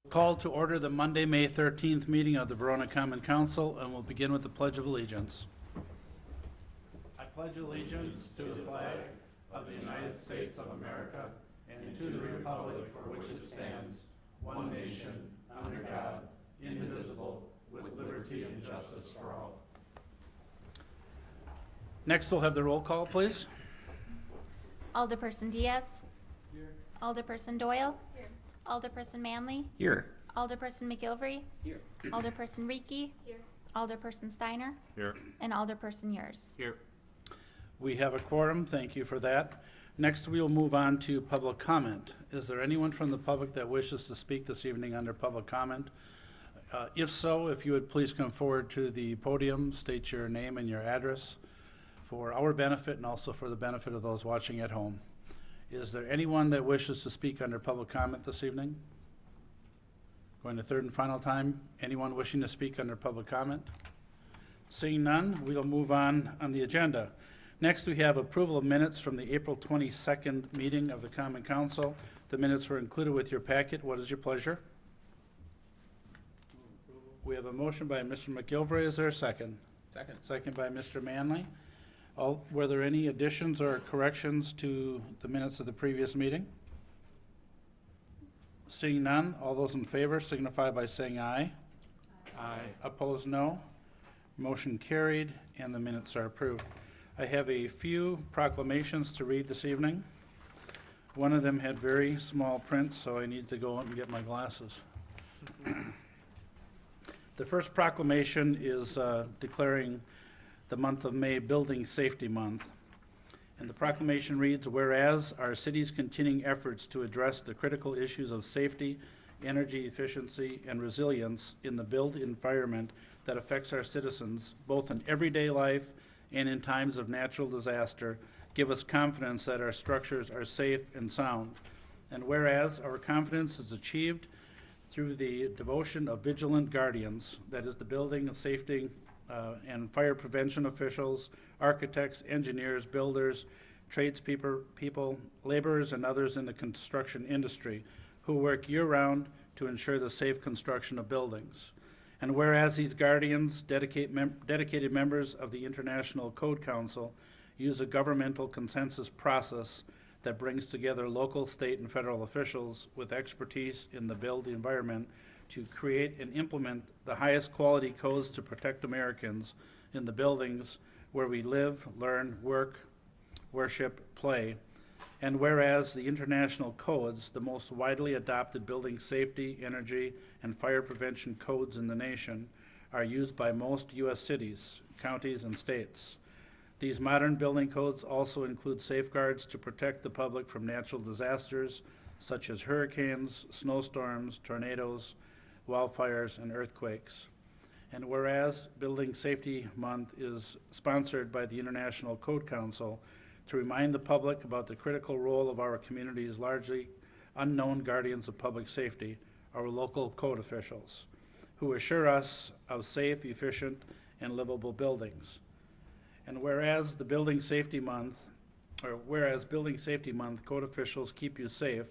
Call to order the Monday, May 13th meeting of the Verona Common Council, and we'll begin with the Pledge of Allegiance. I pledge allegiance to the flag of the United States of America and to the republic for which it stands, one nation, under God, indivisible, with liberty and justice for all. Next, we'll have the roll call, please. Alderperson Diaz. Here. Alderperson Doyle. Here. Alderperson Manley. Here. Alderperson McGilvery. Here. Alderperson Reekie. Here. Alderperson Steiner. Here. And Alderperson Yours. Here. We have a quorum. Thank you for that. Next, we will move on to public comment. Is there anyone from the public that wishes to speak this evening under public comment? If so, if you would please come forward to the podium, state your name and your address for our benefit and also for the benefit of those watching at home. Is there anyone that wishes to speak under public comment this evening? Going to third and final time. Anyone wishing to speak under public comment? Seeing none, we'll move on the agenda. Next, we have approval of minutes from the April 22nd meeting of the Common Council. The minutes were included with your packet. What is your pleasure? We have a motion by Mr. McGilvery. Is there a second? Second. Second by Mr. Manley. Were there any additions or corrections to the minutes of the previous meeting? Seeing none, all those in favor signify by saying aye. Aye. Opposed, no. Motion carried, and the minutes are approved. I have a few proclamations to read this evening. One of them had very small print, so I need to go out and get my glasses. The first proclamation is declaring the month of May Building Safety Month. And the proclamation reads, whereas our city's continuing efforts to address the critical issues of safety, energy efficiency, and resilience in the built environment that affects our citizens, both in everyday life and in times of natural disaster, give us confidence that our structures are safe and sound. And whereas our confidence is achieved through the devotion of vigilant guardians, that is the building and safety and fire prevention officials, architects, engineers, builders, tradespeople, laborers, and others in the construction industry who work year-round to ensure the safe construction of buildings. And whereas these guardians, dedicated members of the International Code Council, use a governmental consensus process that brings together local, state, and federal officials with expertise in the built environment to create and implement the highest quality codes to protect Americans in the buildings where we live, learn, work, worship, play. And whereas the international codes, the most widely adopted building safety, energy, and fire prevention codes in the nation, are used by most U.S. cities, counties, and states. These modern building codes also include safeguards to protect the public from natural disasters such as hurricanes, snowstorms, tornadoes, wildfires, and earthquakes. And whereas Building Safety Month is sponsored by the International Code Council to remind the public about the critical role of our community's largely unknown guardians of public safety, our local code officials, who assure us of safe, efficient, and livable buildings. And whereas Building Safety Month, code officials keep you safe,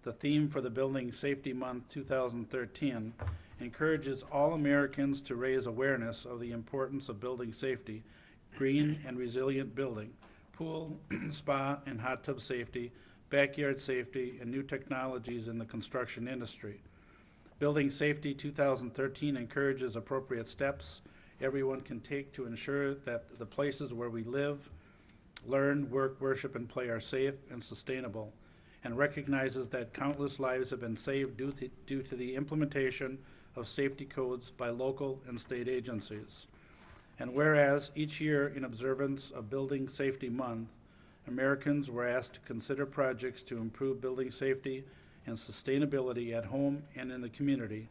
the theme for the Building Safety Month 2013 encourages all Americans to raise awareness of the importance of building safety, green and resilient building, pool, spa, and hot tub safety, backyard safety, and new technologies in the construction industry. Building Safety 2013 encourages appropriate steps everyone can take to ensure that the places where we live, learn, work, worship, and play are safe and sustainable, and recognizes that countless lives have been saved due to the implementation of safety codes by local and state agencies. And whereas each year in observance of Building Safety Month, Americans were asked to consider projects to improve building safety and sustainability at home and in the community,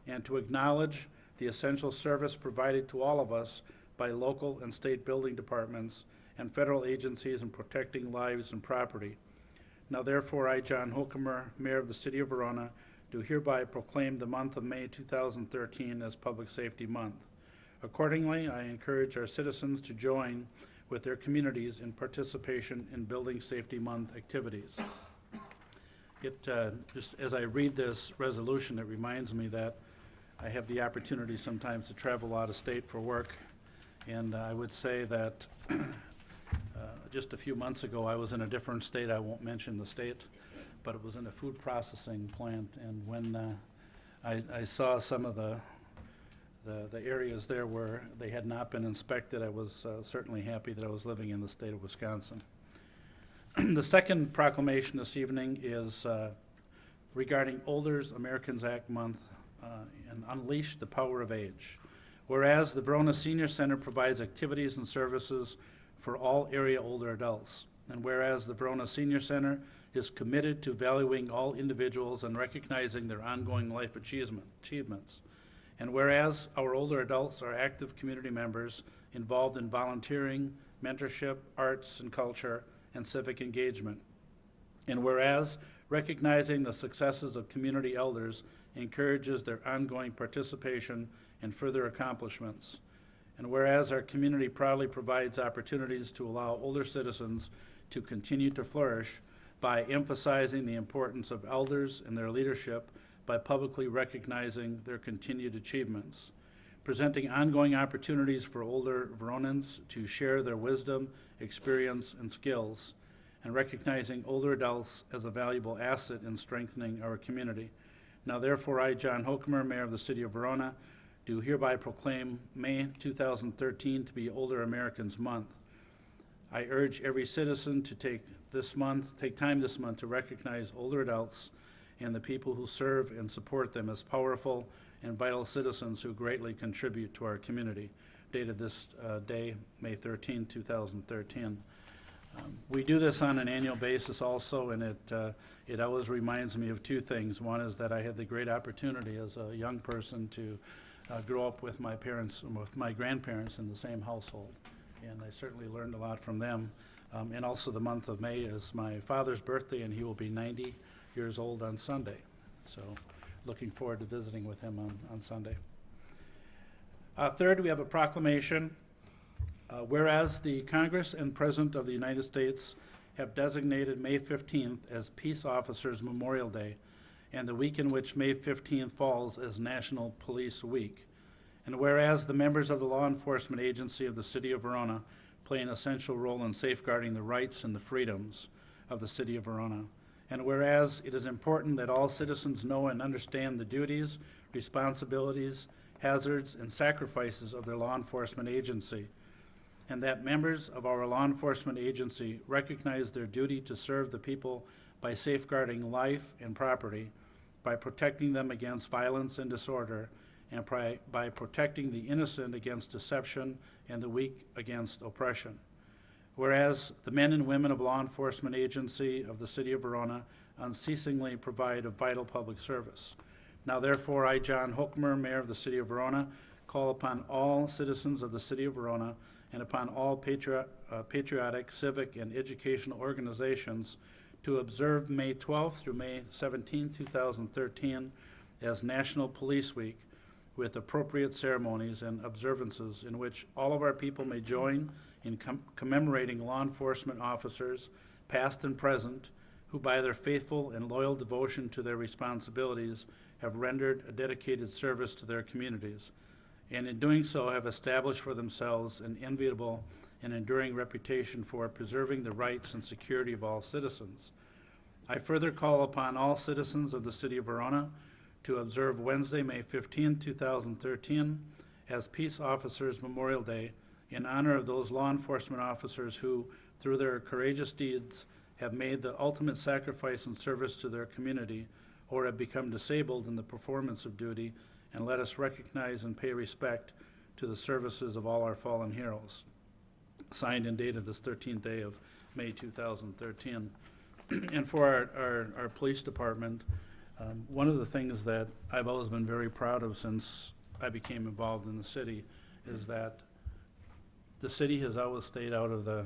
and to acknowledge the essential service provided to all of us by local and state building departments and federal agencies in protecting lives and property. Now therefore, I, John Holcomer, Mayor of the City of Verona, do hereby proclaim the month of May 2013 as Public Safety Month. Accordingly, I encourage our citizens to join with their communities in participation in Building Safety Month activities. just as I read this resolution, it reminds me that I have the opportunity sometimes to travel out of state for work. And I would say that just a few months ago, I was in a different state. I won't mention the state, but it was in a food processing plant. And when I saw some of the areas there where they had not been inspected, I was certainly happy that I was living in the state of Wisconsin. The second proclamation this evening is regarding Older Americans Act Month and Unleash the Power of Age. Whereas the Verona Senior Center provides activities and services for all area older adults, and whereas the Verona Senior Center is committed to valuing all individuals and recognizing their ongoing life achievements, and whereas our older adults are active community members involved in volunteering, mentorship, arts and culture, and civic engagement, and whereas recognizing the successes of community elders encourages their ongoing participation and further accomplishments, and whereas our community proudly provides opportunities to allow older citizens to continue to flourish by emphasizing the importance of elders and their leadership by publicly recognizing their continued achievements, presenting ongoing opportunities for older Veronans to share their wisdom, experience, and skills, and recognizing older adults as a valuable asset in strengthening our community. Now therefore, I, John Hokemer, Mayor of the City of Verona, do hereby proclaim May 2013 to be Older Americans Month. I urge every citizen to take time this month to recognize older adults and the people who serve and support them as powerful and vital citizens who greatly contribute to our community. Dated this day, May 13, 2013. We do this on an annual basis also, and it always reminds me of two things. One is that I had the great opportunity as a young person to grow up with my parents, with my grandparents in the same household, and I certainly learned a lot from them. And also the month of May is my father's birthday, and he will be 90 years old on Sunday. So looking forward to visiting with him on Sunday. Third, we have a proclamation. Whereas the Congress and President of the United States have designated May 15th as Peace Officers Memorial Day, and the week in which May 15th falls as National Police Week. And whereas the members of the law enforcement agency of the City of Verona play an essential role in safeguarding the rights and the freedoms of the City of Verona. And whereas it is important that all citizens know and understand the duties, responsibilities, hazards, and sacrifices of their law enforcement agency, and that members of our law enforcement agency recognize their duty to serve the people by safeguarding life and property, by protecting them against violence and disorder, and by protecting the innocent against deception and the weak against oppression. Whereas the men and women of law enforcement agency of the City of Verona unceasingly provide a vital public service. Now therefore, I, John Hokemer, Mayor of the City of Verona, call upon all citizens of the City of Verona and upon all patriotic, civic, and educational organizations to observe May 12th through May 17, 2013 as National Police Week, with appropriate ceremonies and observances in which all of our people may join in commemorating law enforcement officers, past and present, who by their faithful and loyal devotion to their responsibilities have rendered a dedicated service to their communities, and in doing so have established for themselves an enviable and enduring reputation for preserving the rights and security of all citizens. I further call upon all citizens of the City of Verona to observe Wednesday, May 15, 2013 as Peace Officers Memorial Day in honor of those law enforcement officers who, through their courageous deeds, have made the ultimate sacrifice and service to their community or have become disabled in the performance of duty, and let us recognize and pay respect to the services of all our fallen heroes. Signed and dated this 13th day of May 2013. And for our police department, one of the things that I've always been very proud of since I became involved in the city is that the city has always stayed out of the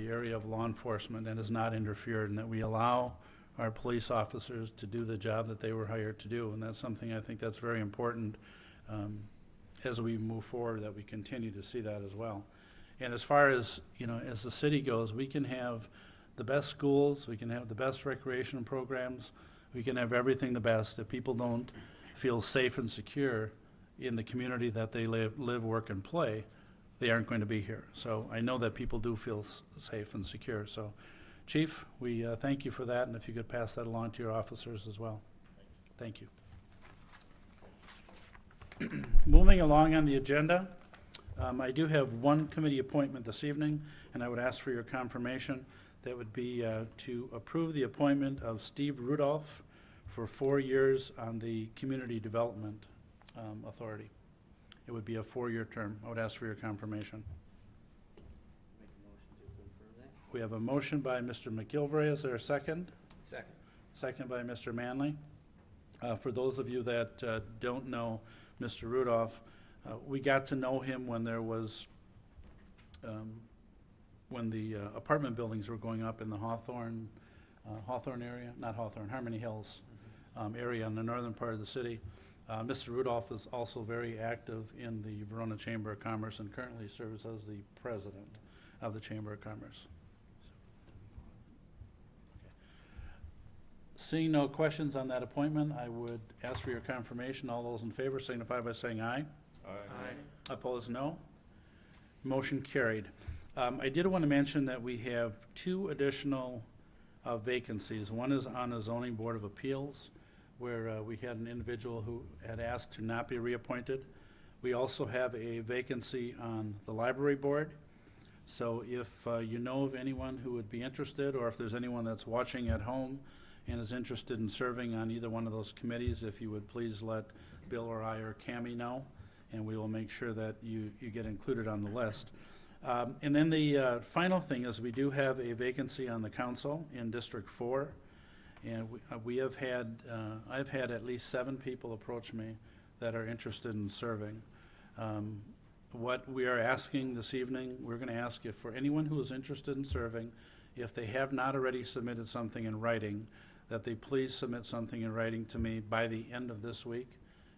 area of law enforcement and has not interfered, and that we allow our police officers to do the job that they were hired to do. And that's something I think that's very important as we move forward, that we continue to see that as well. And as far as, as the city goes, we can have the best schools, we can have the best recreation programs, we can have everything the best. If people don't feel safe and secure in the community that they live, work, and play, they aren't going to be here. So I know that people do feel safe and secure. So, Chief, we thank you for that, and if you could pass that along to your officers as well. Thank you. Moving along on the agenda, I do have one committee appointment this evening, and I would ask for your confirmation. That would be to approve the appointment of Steve Rudolph for 4 years on the Community Development Authority. It would be a 4-year term. I would ask for your confirmation. Make a motion to confirm that. We have a motion by Mr. McGilvray. Is there a second? Second. Second by Mr. Manley. For those of you that don't know Mr. Rudolph, we got to know him when there was, when the apartment buildings were going up in the Hawthorne area, not Hawthorne, Harmony Hills area in the northern part of the city. Mr. Rudolph is also very active in the Verona Chamber of Commerce and currently serves as the president of the Chamber of Commerce. Seeing no questions on that appointment, I would ask for your confirmation. All those in favor signify by saying aye. Aye. Opposed, no. Motion carried. I did want to mention that we have 2 additional vacancies. One is on the Zoning Board of Appeals, where we had an individual who had asked to not be reappointed. We also have a vacancy on the Library Board. So if you know of anyone who would be interested, or if there's anyone that's watching at home and is interested in serving on either one of those committees, if you would please let Bill or I or Cammie know, and we will make sure that you get included on the list. And then the final thing is we do have a vacancy on the council in District 4, and we have had, I've had at least 7 people approach me that are interested in serving. What we are asking this evening, we're going to ask if for anyone who is interested in serving, if they have not already submitted something in writing, that they please submit something in writing to me by the end of this week.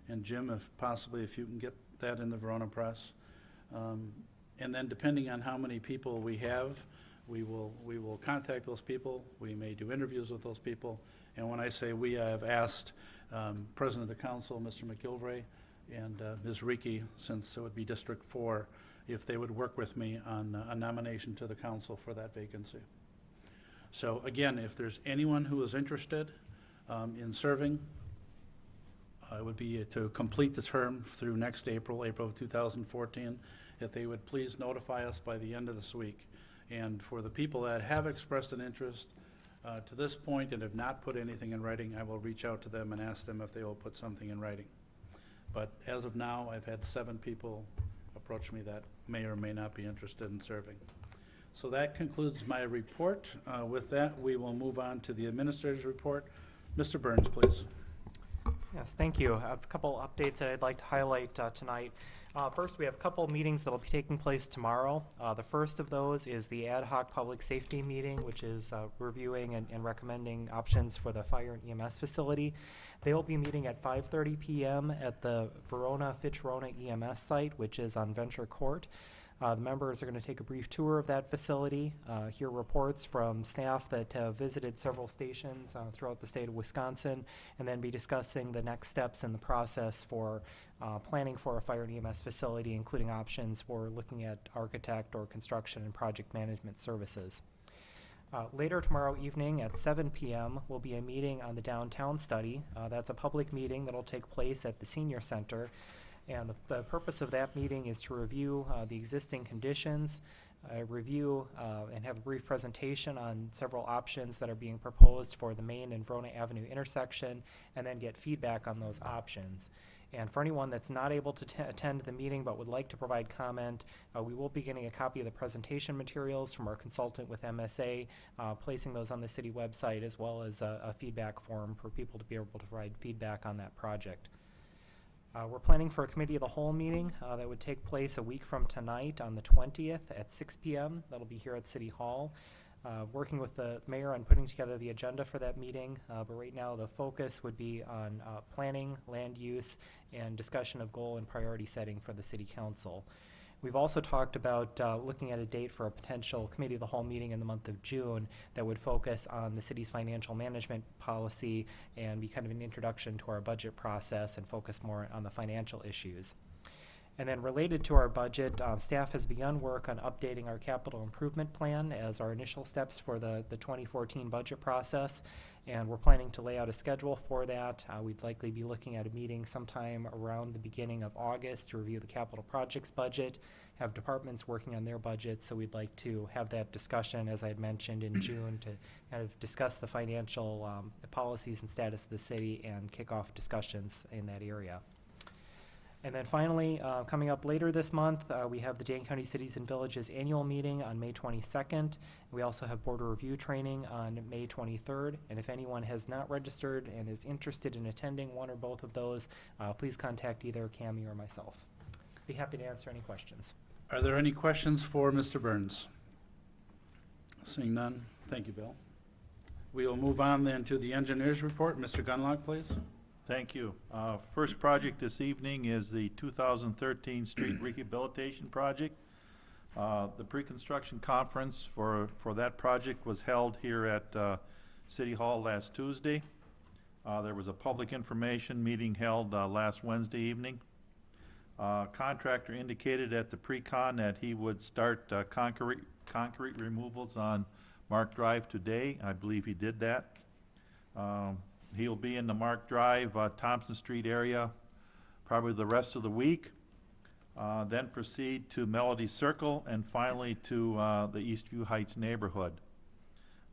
And Jim, if possibly, if you can get that in the Verona Press. And then depending on how many people we have, we will contact those people. We may do interviews with those people. And when I say we, I have asked President of the Council, Mr. McGilvray, and Ms. Reiki, since it would be District 4, if they would work with me on a nomination to the council for that vacancy. So again, if there's anyone who is interested in serving, it would be to complete the term through next April of 2014, if they would please notify us by the end of this week. And for the people that have expressed an interest to this point and have not put anything in writing, I will reach out to them and ask them if they will put something in writing. But as of now, I've had 7 people approach me that may or may not be interested in serving. So that concludes my report. With that, we will move on to the administrator's report. Mr. Burns, please. Yes, thank you. I have a couple updates that I'd like to highlight tonight. First, we have a couple meetings that will be taking place tomorrow. The first of those is the ad hoc public safety meeting, which is reviewing and recommending options for the fire and EMS facility. They will be meeting at 5:30 p.m. at the Fitch-Verona EMS site, which is on Venture Court. The members are going to take a brief tour of that facility, hear reports from staff that have visited several stations throughout the state of Wisconsin, and then be discussing the next steps in the process for planning for a fire and EMS facility, including options for looking at architect or construction and project management services. Later tomorrow evening at 7 p.m. will be a meeting on the downtown study. That's a public meeting that will take place at the Senior Center. And the purpose of that meeting is to review the existing conditions, review and have a brief presentation on several options that are being proposed for the Main and Verona Avenue intersection, and then get feedback on those options. And for anyone that's not able to attend the meeting but would like to provide comment, we will be getting a copy of the presentation materials from our consultant with MSA, placing those on the city website, as well as a feedback form for people to be able to provide feedback on that project. We're planning for a committee of the whole meeting that would take place a week from tonight on the 20th at 6 p.m. That'll be here at City Hall. Working with the mayor on putting together the agenda for that meeting, but right now the focus would be on planning, land use, and discussion of goal and priority setting for the City Council. We've also talked about looking at a date for a potential committee of the whole meeting in the month of June that would focus on the city's financial management policy and be kind of an introduction to our budget process and focus more on the financial issues. And then related to our budget, staff has begun work on updating our capital improvement plan as our initial steps for the 2014 budget process. And we're planning to lay out a schedule for that. We'd likely be looking at a meeting sometime around the beginning of August to review the capital projects budget, have departments working on their budgets. So we'd like to have that discussion, as I had mentioned, in June to kind of discuss the financial the policies and status of the city and kick off discussions in that area. And then finally, coming up later this month, we have the Dane County Cities and Villages annual meeting on May 22nd. We also have border review training on May 23rd. And if anyone has not registered and is interested in attending one or both of those, please contact either Cammie or myself. Be happy to answer any questions. Are there any questions for Mr. Burns? Seeing none, thank you, Bill. We will move on then to the engineer's report. Mr. Gunlock, please. Thank you. First project this evening is the 2013 street rehabilitation project. The pre-construction conference for that project was held here at City Hall last Tuesday. There was a public information meeting held last Wednesday evening. Contractor indicated at the pre-con that he would start concrete removals on Mark Drive today. I believe he did that. He'll be in the Mark Drive, Thompson Street area probably the rest of the week, then proceed to Melody Circle and finally to the Eastview Heights neighborhood.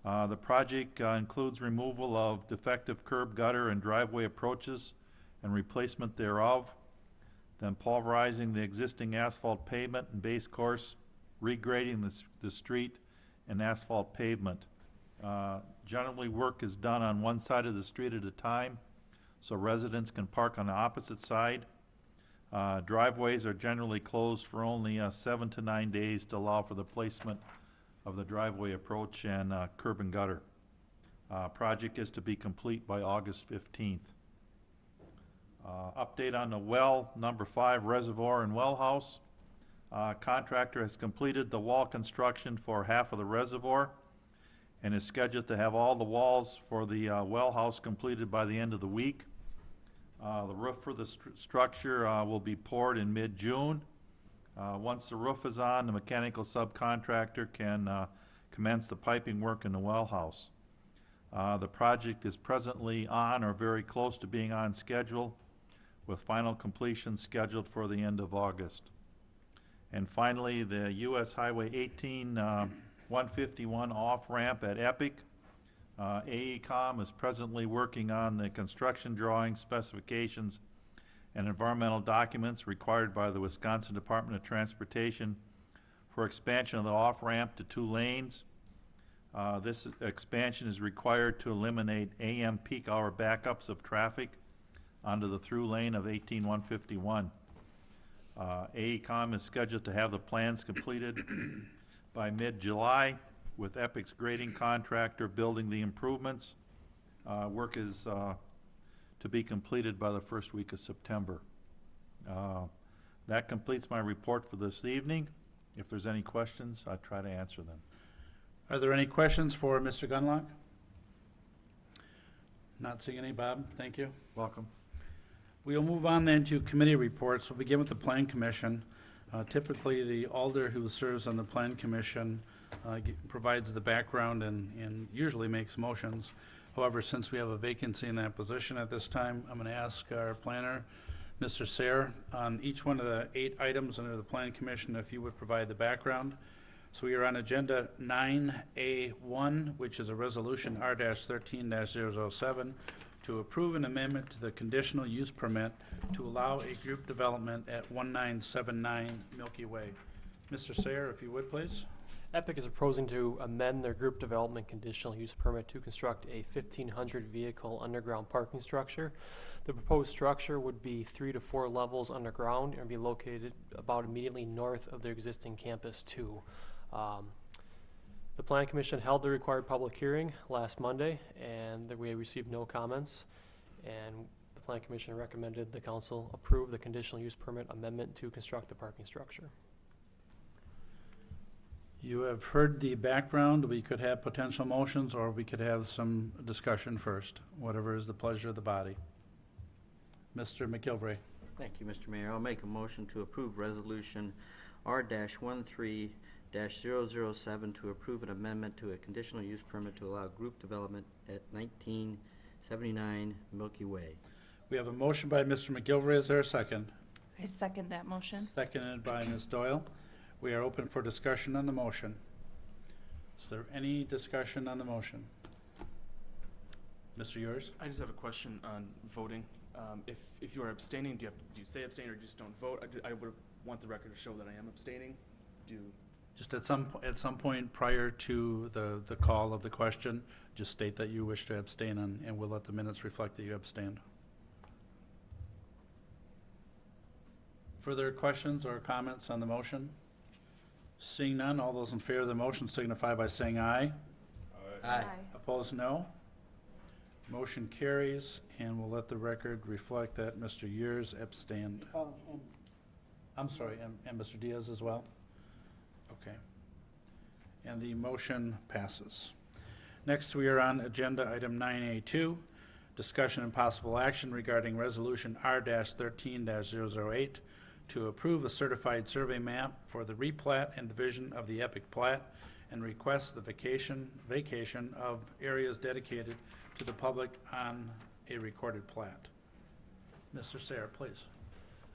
The project includes removal of defective curb, gutter, and driveway approaches and replacement thereof, then pulverizing the existing asphalt pavement and base course, regrading the street and asphalt pavement. Generally, work is done on one side of the street at a time, so residents can park on the opposite side. Driveways are generally closed for only 7 to 9 days to allow for the placement of the driveway approach and curb and gutter. Project is to be complete by August 15th. Update on the well number 5 reservoir and well house. Contractor has completed the wall construction for half of the reservoir and is scheduled to have all the walls for the well house completed by the end of the week. The roof for the structure will be poured in mid-June. Once the roof is on, the mechanical subcontractor can commence the piping work in the well house. The project is presently on or very close to being on schedule, with final completion scheduled for the end of August. And finally, the US Highway 18 151 off-ramp at Epic. AECom is presently working on the construction drawings, specifications, and environmental documents required by the Wisconsin Department of Transportation for expansion of the off-ramp to 2 lanes. This expansion is required to eliminate AM peak hour backups of traffic onto the through lane of 18151. AECom is scheduled to have the plans completed by mid-July, with Epic's grading contractor building the improvements. Work is to be completed by the first week of September. That completes my report for this evening. If there's any questions, I'll try to answer them. Are there any questions for Mr. Gunlock? Not seeing any, Bob. Thank you. Welcome. We'll move on then to committee reports. We'll begin with the Plan Commission. Typically, the alder who serves on the Plan Commission provides the background and usually makes motions. However, since we have a vacancy in that position at this time, I'm going to ask our planner, Mr. Sayre, on each one of the 8 items under the Plan Commission, if you would provide the background. So we are on Agenda 9A1, which is a resolution R-13-007, to approve an amendment to the conditional use permit to allow a group development at 1979 Milky Way. Mr. Sayre, if you would, please. Epic is proposing to amend their group development conditional use permit to construct a 1,500 vehicle underground parking structure. The proposed structure would be 3 to 4 levels underground and be located about immediately north of their existing campus 2. The Plan Commission held the required public hearing last Monday, and we received no comments, and the Plan Commission recommended the council approve the conditional use permit amendment to construct the parking structure. You have heard the background. We could have potential motions, or we could have some discussion first, whatever is the pleasure of the body. Mr. McGilvray. Thank you, Mr. Mayor. I'll make a motion to approve Resolution R-13-007 to approve an amendment to a conditional use permit to allow group development at 1979 Milky Way. We have a motion by Mr. McGilvray. Is there a second? I second that motion. Seconded by Ms. Doyle. We are open for discussion on the motion. Is there any discussion on the motion? Mr. Yours? I just have a question on voting. If you are abstaining, do you say abstain or just don't vote? I would want the record to show that I am abstaining. Just at some point prior to the call of the question, just state that you wish to abstain, and we'll let the minutes reflect that you abstained. Further questions or comments on the motion? Seeing none, all those in favor of the motion signify by saying aye. Aye. Opposed, no. Motion carries, and we'll let the record reflect that Mr. Years abstained. I'm sorry, and Mr. Diaz as well? Okay. And the motion passes. Next, we are on agenda item 9A2, discussion and possible action regarding resolution R-13-008 to approve a certified survey map for the replat and division of the Epic Plat and request the vacation of areas dedicated to the public on a recorded plat. Mr. Sayre, please.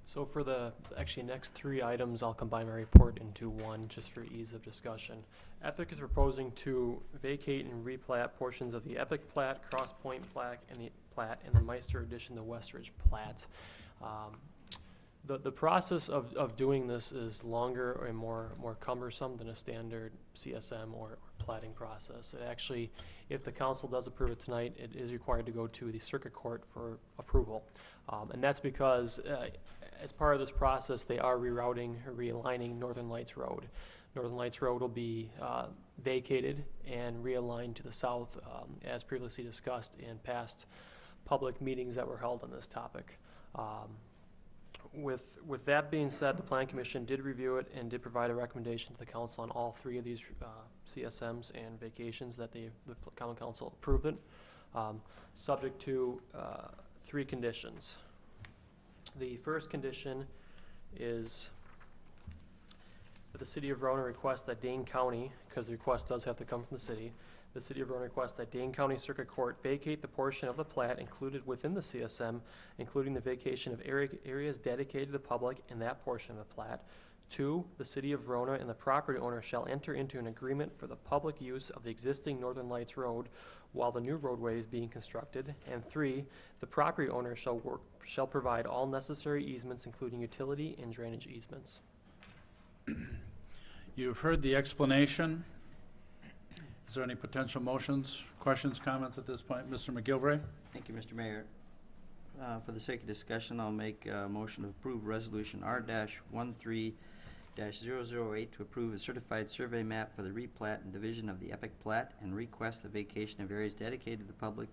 So for the actually next three items, I'll combine my report into one just for ease of discussion. Epic is proposing to vacate and replat portions of the Epic Plat, Cross Point Plat, and the Meister Edition, the Westridge Plat. The process of doing this is longer and more cumbersome than a standard CSM or platting process. It actually, if the council does approve it tonight, it is required to go to the circuit court for approval. And that's because as part of this process, they are rerouting or realigning Northern Lights Road. Northern Lights Road will be vacated and realigned to the south, as previously discussed in past public meetings that were held on this topic. With that being said, the Plan Commission did review it and did provide a recommendation to the council on all three of these CSMs and vacations that the Common Council approved it, subject to three conditions. The first condition is that the City of Verona requests that Dane County, because the request does have to come from the city, the City of Verona requests that Dane County Circuit Court vacate the portion of the plat included within the CSM, including the vacation of areas dedicated to the public in that portion of the plat. 2, the City of Verona and the property owner shall enter into an agreement for the public use of the existing Northern Lights Road while the new roadway is being constructed. And 3, the property owner shall provide all necessary easements, including utility and drainage easements. You've heard the explanation. Is there any potential motions, questions, comments at this point? Mr. McGilvray? Thank you, Mr. Mayor. For the sake of discussion, I'll make a motion to approve Resolution R-13-008 to approve a certified survey map for the replat and division of the Epic Plat and request the vacation of areas dedicated to the public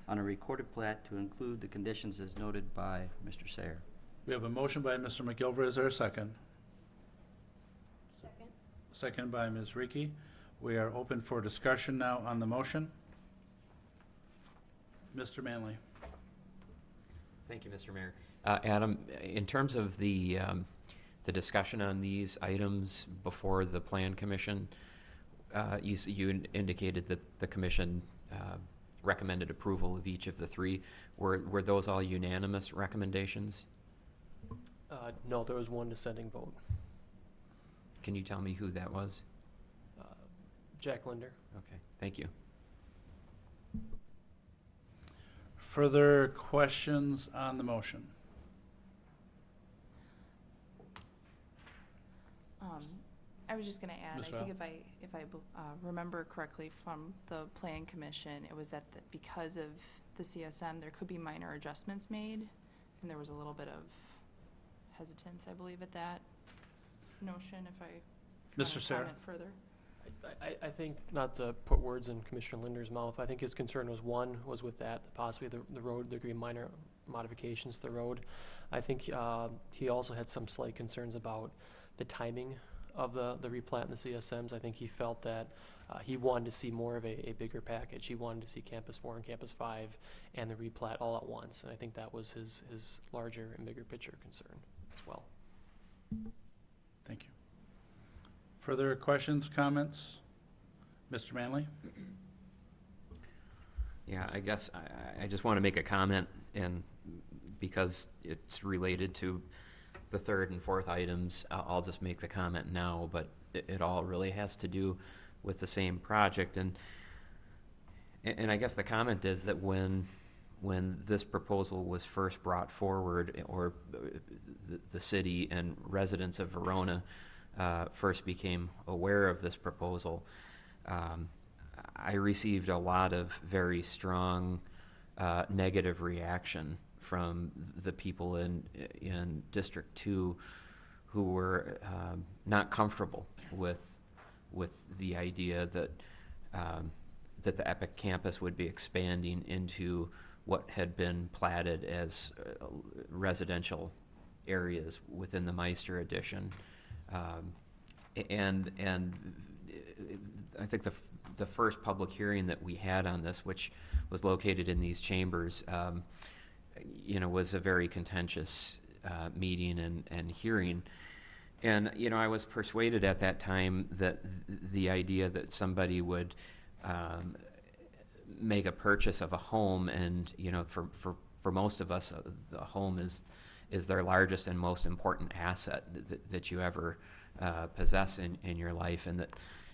on a recorded plat to include the conditions as noted by Mr. Sayre. We have a motion by Mr. McGilvray. Is there a second? Second. Second by Ms. Reekie. We are open for discussion now on the motion. Mr. Manley. Thank you, Mr. Mayor. Adam, in terms of the discussion on these items before the Plan Commission, you indicated that the Commission recommended approval of each of the three. Were those all unanimous recommendations? No, there was one dissenting vote. Can you tell me who that was? Jack Linder. Okay, thank you. Further questions on the motion? I was just going to add, Ms. I think if I remember correctly from the Plan Commission, it was that because of the CSM, there could be minor adjustments made, and there was a little bit of hesitance, I believe, at that notion, if I Mr. Sayre? comment further. I think, not to put words in Commissioner Linder's mouth, I think his concern was with that, possibly the road, there could be minor modifications to the road. I think he also had some slight concerns about the timing of the replat and the CSMs. I think he felt that he wanted to see more of a bigger package. He wanted to see Campus 4 and Campus 5 and the replat all at once. And I think that was his larger and bigger picture concern as well. Thank you. Further questions, comments? Mr. Manley? Yeah, I guess I just want to make a comment, and because it's related to the third and fourth items, I'll just make the comment now, but it all really has to do with the same project. And I guess the comment is that when this proposal was first brought forward, or the city and residents of Verona first became aware of this proposal, I received a lot of very strong negative reaction from the people in District 2 who were not comfortable with the idea that that the Epic campus would be expanding into what had been platted as residential areas within the Meister addition. And I think the first public hearing that we had on this, which was located in these chambers, was a very contentious meeting and hearing. And, I was persuaded at that time that the idea that somebody would make a purchase of a home, and, for most of us, the home is their largest and most important asset that you ever possess in your life, and that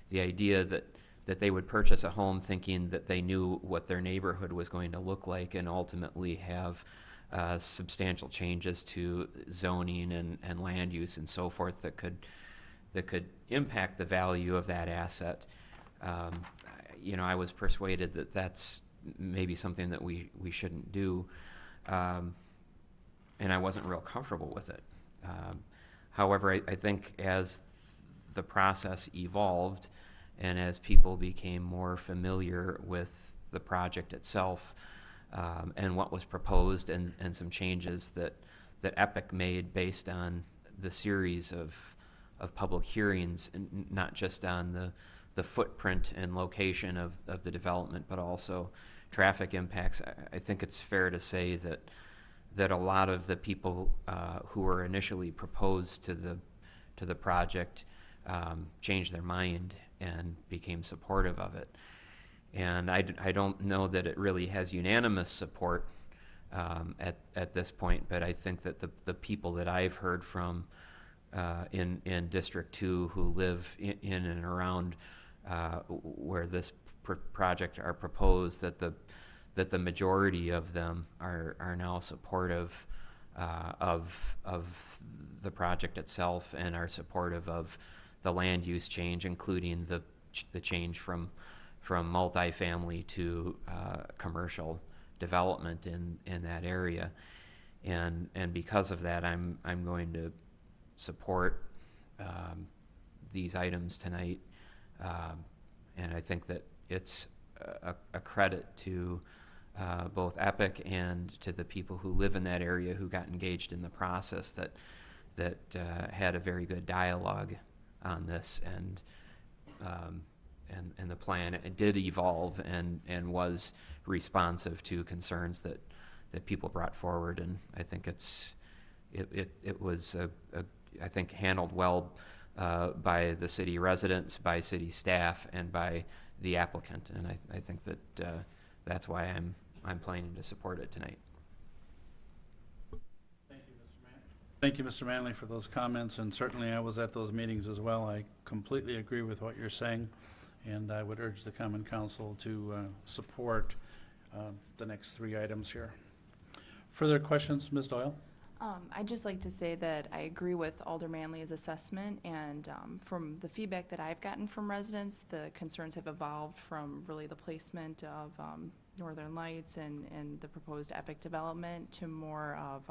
the idea that they would purchase a home thinking that they knew what their neighborhood was going to look like, and ultimately have substantial changes to zoning and land use and so forth that could impact the value of that asset. I was persuaded that that's maybe something that we shouldn't do, and I wasn't real comfortable with it. However, I think as the process evolved and as people became more familiar with the project itself, and what was proposed, and some changes that Epic made based on the series of public hearings, and not just on the footprint and location of the development, but also traffic impacts. I think it's fair to say that a lot of the people who were initially proposed to the project changed their mind and became supportive of it. And I don't know that it really has unanimous support at this point, but I think that the people that I've heard from in District 2 who live in and around where this project are proposed, that the majority of them are now supportive of the project itself, and are supportive of the land use change, including the change from multifamily to commercial development in that area. And because of that, I'm going to support these items tonight, and I think that it's a credit to both Epic and to the people who live in that area who got engaged in the process, that had a very good dialogue on this, and the plan, it did evolve and was responsive to concerns that people brought forward. And I think it was I think handled well by the city residents, by city staff, and by the applicant. And I think that that's why I'm planning to support it tonight. Thank you, Mr. Manley, for those comments, and certainly I was at those meetings as well. I completely agree with what you're saying, and I would urge the Common Council to support the next three items here. Further questions, Ms. Doyle? I'd just like to say that I agree with Alder Manley's assessment, and from the feedback that I've gotten from residents, the concerns have evolved from really the placement of Northern Lights and the proposed Epic development to more of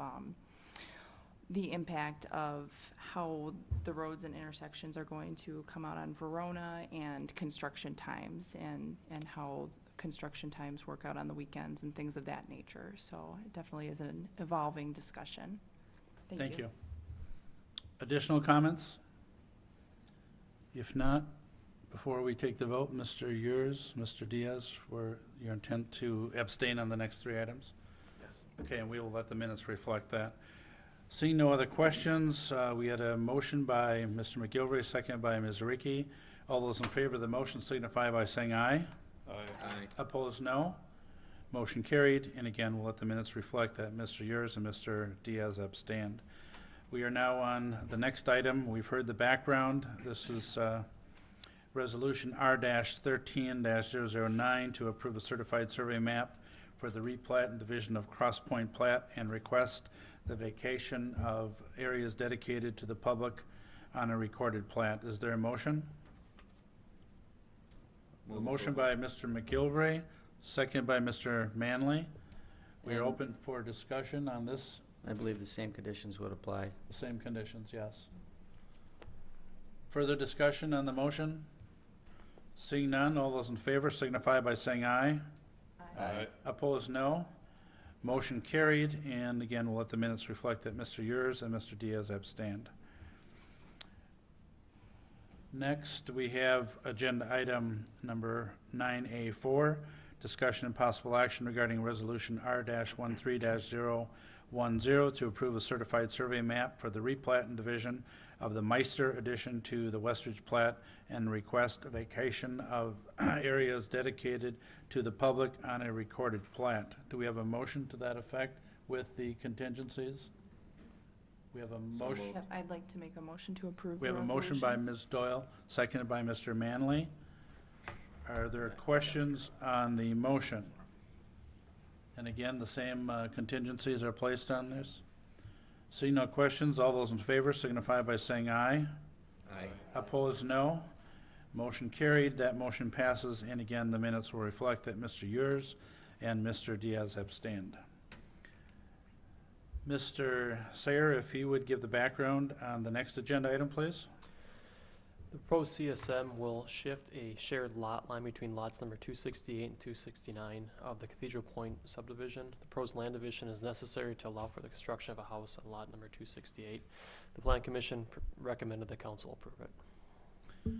the impact of how the roads and intersections are going to come out on Verona, and construction times, and how construction times work out on the weekends and things of that nature. So it definitely is an evolving discussion. Thank you. Additional comments? If not, before we take the vote, Mr. Yurs, Mr. Diaz, for your intent to abstain on the next three items? Yes. Okay, and we will let the minutes reflect that. Seeing no other questions, we had a motion by Mr. McGilvray, second by Ms. Ricky. All those in favor of the motion signify by saying aye. Aye. Opposed, no. Motion carried, and again, we'll let the minutes reflect that Mr. Yurs and Mr. Diaz abstained. We are now on the next item. We've heard the background. This is Resolution R-13-009 to approve a certified survey map for the replat and division of Cross Point Plat and request the vacation of areas dedicated to the public on a recorded plat. Is there a motion? A motion by Mr. McGilvray, second by Mr. Manley. We are And- open for discussion on this. I believe the same conditions would apply. The same conditions, yes. Further discussion on the motion? Seeing none, all those in favor signify by saying aye. Aye. Opposed, no. Motion carried, and again, we'll let the minutes reflect that Mr. Yurs and Mr. Diaz abstained. Next, we have agenda item number 9A4, discussion and possible action regarding resolution R-13-010 to approve a certified survey map for the replat and division of the Meister addition to the Westridge plat and request a vacation of areas dedicated to the public on a recorded plat. Do we have a motion to that effect with the contingencies? We have a motion. Yep, I'd like to make a motion to approve We the have a motion by resolution. Ms. Doyle, seconded by Mr. Manley. Are there questions on the motion? And again, the same contingencies are placed on this? Seeing no questions, all those in favor signify by saying aye. Aye. Opposed, no. Motion carried. That motion passes, and again, the minutes will reflect that Mr. Yurs and Mr. Diaz abstained. Mr. Sayer, if you would give the background on the next agenda item, please. The proposed CSM will shift a shared lot line between lots number 268 and 269 of the Cathedral Point subdivision. The proposed land division is necessary to allow for the construction of a house on lot number 268. The Plan Commission recommended the council approve it.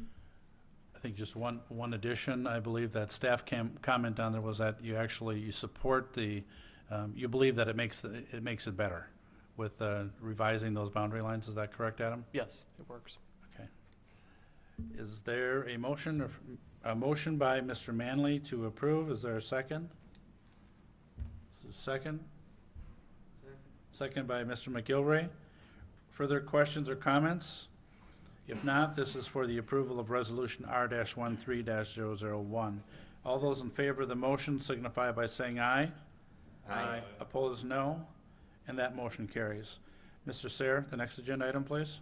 I think just one addition, I believe that staff comment on there was that you support the, you believe that it makes it better with revising those boundary lines. Is that correct, Adam? Yes, it works. Okay. Is there a motion, a motion by Mr. Manley to approve? Is there a second? Is there a second? Second by Mr. McGilvray. Further questions or comments? If not, this is for the approval of Resolution R-13-001. All those in favor of the motion signify by saying aye. Aye. Opposed, no. And that motion carries. Mr. Sayer, the next agenda item, please.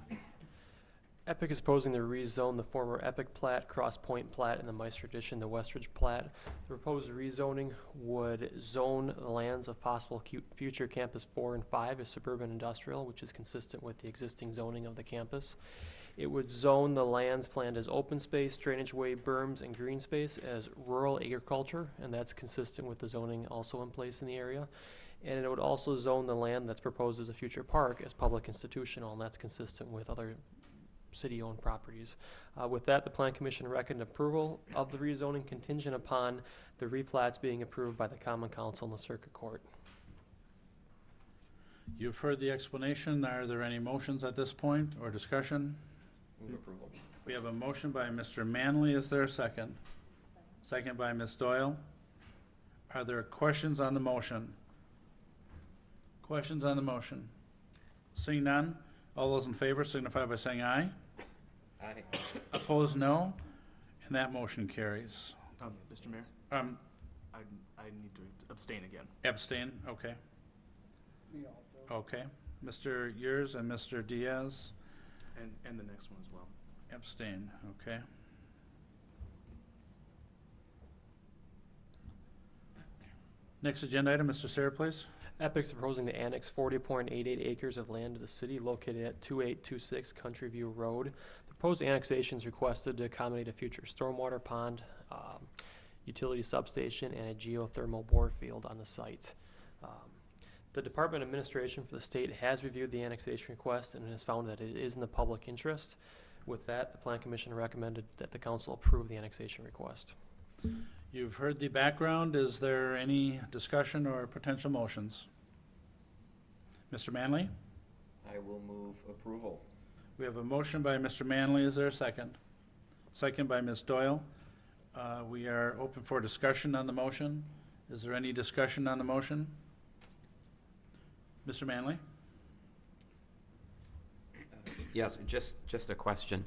Epic is proposing to rezone the former Epic plat, Cross Point plat, and the Meister addition, the Westridge plat. The proposed rezoning would zone the lands of possible future Campus 4 and 5 as suburban industrial, which is consistent with the existing zoning of the campus. It would zone the lands planned as open space, drainage way, berms, and green space as rural agriculture, and that's consistent with the zoning also in place in the area. And it would also zone the land that's proposed as a future park as public institutional, and that's consistent with other city-owned properties. With that, the Plan Commission recommended approval of the rezoning contingent upon the replats being approved by the Common Council and the Circuit Court. You've heard the explanation. Are there any motions at this point or discussion? Move approval. We have a motion by Mr. Manley. Is there a second? Second by Ms. Doyle. Are there questions on the motion? Questions on the motion? Seeing none, all those in favor signify by saying aye. Aye. Opposed, no. And that motion carries. Mr. Mayor, I need to abstain again. Abstain, okay. Okay. Mr. Yurs and Mr. Diaz And the next one as well. abstain, okay. Next agenda item, Mr. Sayer, please. Epic's proposing to annex 40.88 acres of land to the city located at 2826 Country View Road. The proposed annexation is requested to accommodate a future stormwater pond, utility substation, and a geothermal bore field on the site. The Department of Administration for the state has reviewed the annexation request and has found that it is in the public interest. With that, the Plan Commission recommended that the council approve the annexation request. You've heard the background. Is there any discussion or potential motions? Mr. Manley? I will move approval. We have a motion by Mr. Manley. Is there a second? Second by Ms. Doyle. We are open for discussion on the motion. Is there any discussion on the motion? Mr. Manley? Yes, just a question.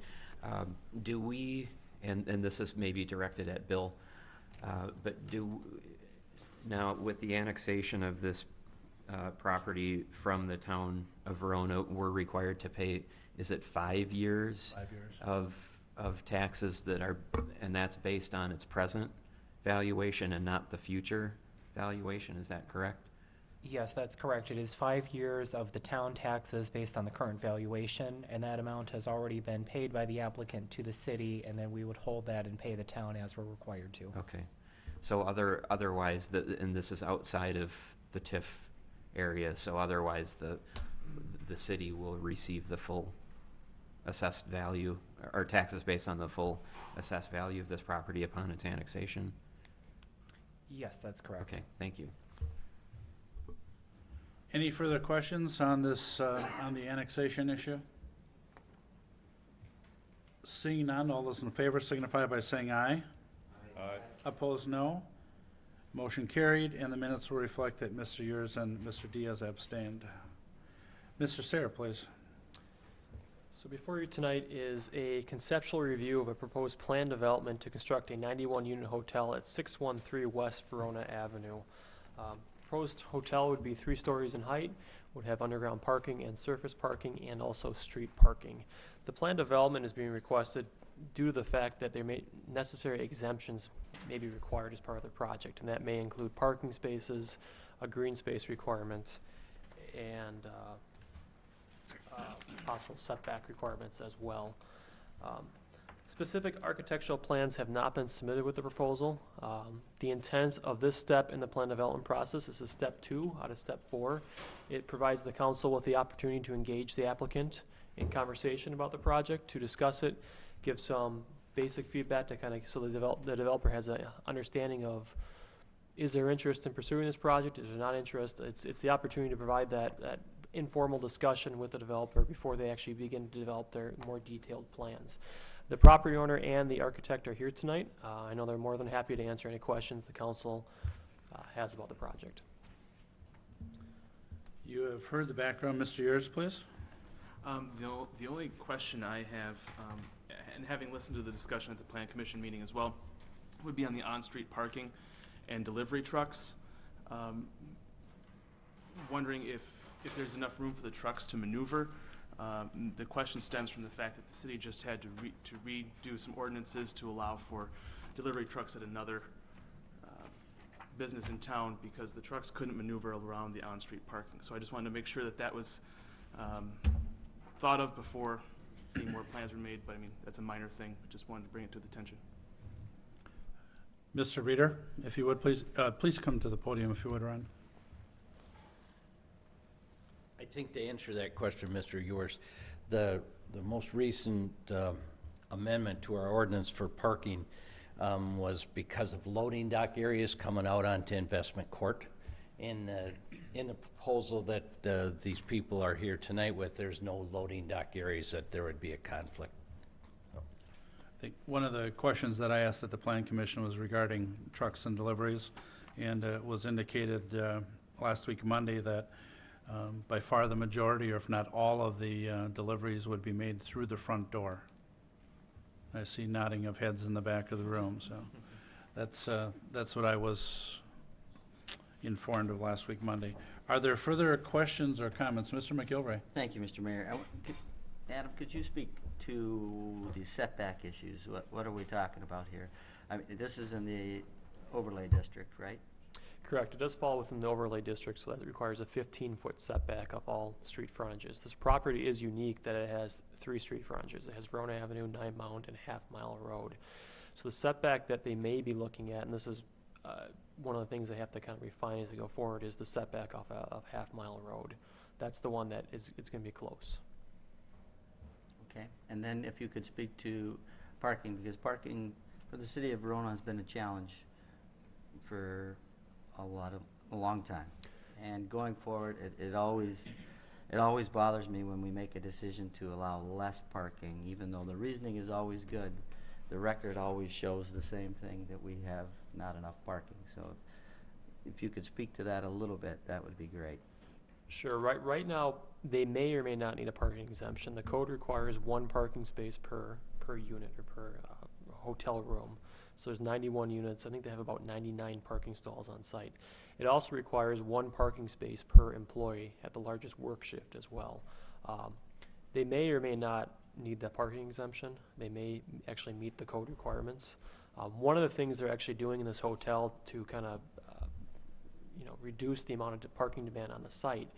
Do we, and this is maybe directed at Bill, but now with the annexation of this property from the town of Verona, we're required to pay, is it 5 years? 5 years. Of taxes that are, and that's based on its present valuation and not the future valuation, is that correct? Yes, that's correct. It is 5 years of the town taxes based on the current valuation, and that amount has already been paid by the applicant to the city, and then we would hold that and pay the town as we're required to. Okay. So otherwise, and this is outside of the TIF area, so otherwise the city will receive the full assessed value, or taxes based on the full assessed value of this property upon its annexation? Yes, that's correct. Okay, thank you. Any further questions on this, on the annexation issue? Seeing none, all those in favor signify by saying aye. Aye. Opposed, no. Motion carried, and the minutes will reflect that Mr. Yurs and Mr. Diaz abstained. Mr. Sayre, please. So before you tonight is a conceptual review of a proposed plan development to construct a 91-unit hotel at 613 West Verona Avenue. Proposed hotel would be 3 stories in height, would have underground parking and surface parking, and also street parking. The plan development is being requested due to the fact that necessary exemptions may be required as part of the project, and that may include parking spaces, a green space requirement, and possible setback requirements as well. Specific architectural plans have not been submitted with the proposal. The intent of this step in the plan development process is step 2 out of step 4. It provides the council with the opportunity to engage the applicant in conversation about the project, to discuss it, give some basic feedback to so the developer has an understanding of, is there interest in pursuing this project, is there not interest? It's the opportunity to provide that informal discussion with the developer before they actually begin to develop their more detailed plans. The property owner and the architect are here tonight. I know they're more than happy to answer any questions the council has about the project. You have heard the background. Mr. Yurs, please. The only question I have, and having listened to the discussion at the Plan Commission meeting as well, would be on the on-street parking and delivery trucks. Wondering if there's enough room for the trucks to maneuver. The question stems from the fact that the city just had to redo some ordinances to allow for delivery trucks at another business in town because the trucks couldn't maneuver around the on-street parking. So I just wanted to make sure that that was thought of before any more plans were made, but I mean, that's a minor thing. Just wanted to bring it to the attention. Mr. Reader, if you would, please, please come to the podium if you would, Ron. I think to answer that question, Mr. Yurs, the most recent amendment to our ordinance for parking was because of loading dock areas coming out onto Investment Court. In the proposal that these people are here tonight with, there's no loading dock areas that there would be a conflict. I think one of the questions that I asked at the Plan Commission was regarding trucks and deliveries, and it was indicated last week Monday that by far the majority, or if not all, of the deliveries would be made through the front door. I see nodding of heads in the back of the room, so that's what I was informed of last week Monday. Are there further questions or comments? Mr. McGilvray. Thank you, Mr. Mayor. Adam, could you speak to the setback issues? What are we talking about here? I mean, this is in the overlay district, right? Correct. It does fall within the overlay district, so that requires a 15-foot setback of all street frontages. This property is unique that it has 3 street frontages. It has Verona Avenue, 9 Mount, and Half Mile Road. So the setback that they may be looking at, and this is one of the things they have to kind of refine as they go forward, is the setback off of Half Mile Road. That's the one that it's going to be close. Okay, and then if you could speak to parking, because parking for the city of Verona has been a challenge for a long time. And going forward, it always bothers me when we make a decision to allow less parking, even though the reasoning is always good. The record always shows the same thing, that we have not enough parking. So if you could speak to that a little bit, that would be great. Sure. Right now, they may or may not need a parking exemption. The code requires one parking space per unit or per hotel room. So there's 91 units. I think they have about 99 parking stalls on site. It also requires one parking space per employee at the largest work shift as well. They may or may not need the parking exemption. They may actually meet the code requirements. One of the things they're actually doing in this hotel to kind of reduce the amount of parking demand on the site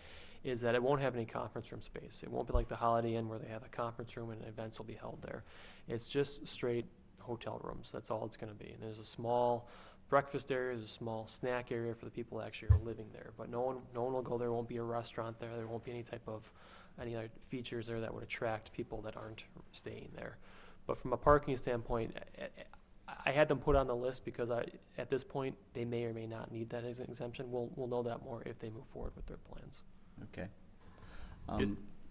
is that it won't have any conference room space. It won't be like the Holiday Inn where they have a conference room and events will be held there. It's just straight hotel rooms. That's all it's going to be. And there's a small breakfast area, there's a small snack area for the people that actually are living there. But no one will go there. There won't be a restaurant there. There won't be any other features there that would attract people that aren't staying there. But from a parking standpoint, I had them put on the list because at this point they may or may not need that as an exemption. We'll know that more if they move forward with their plans. Okay.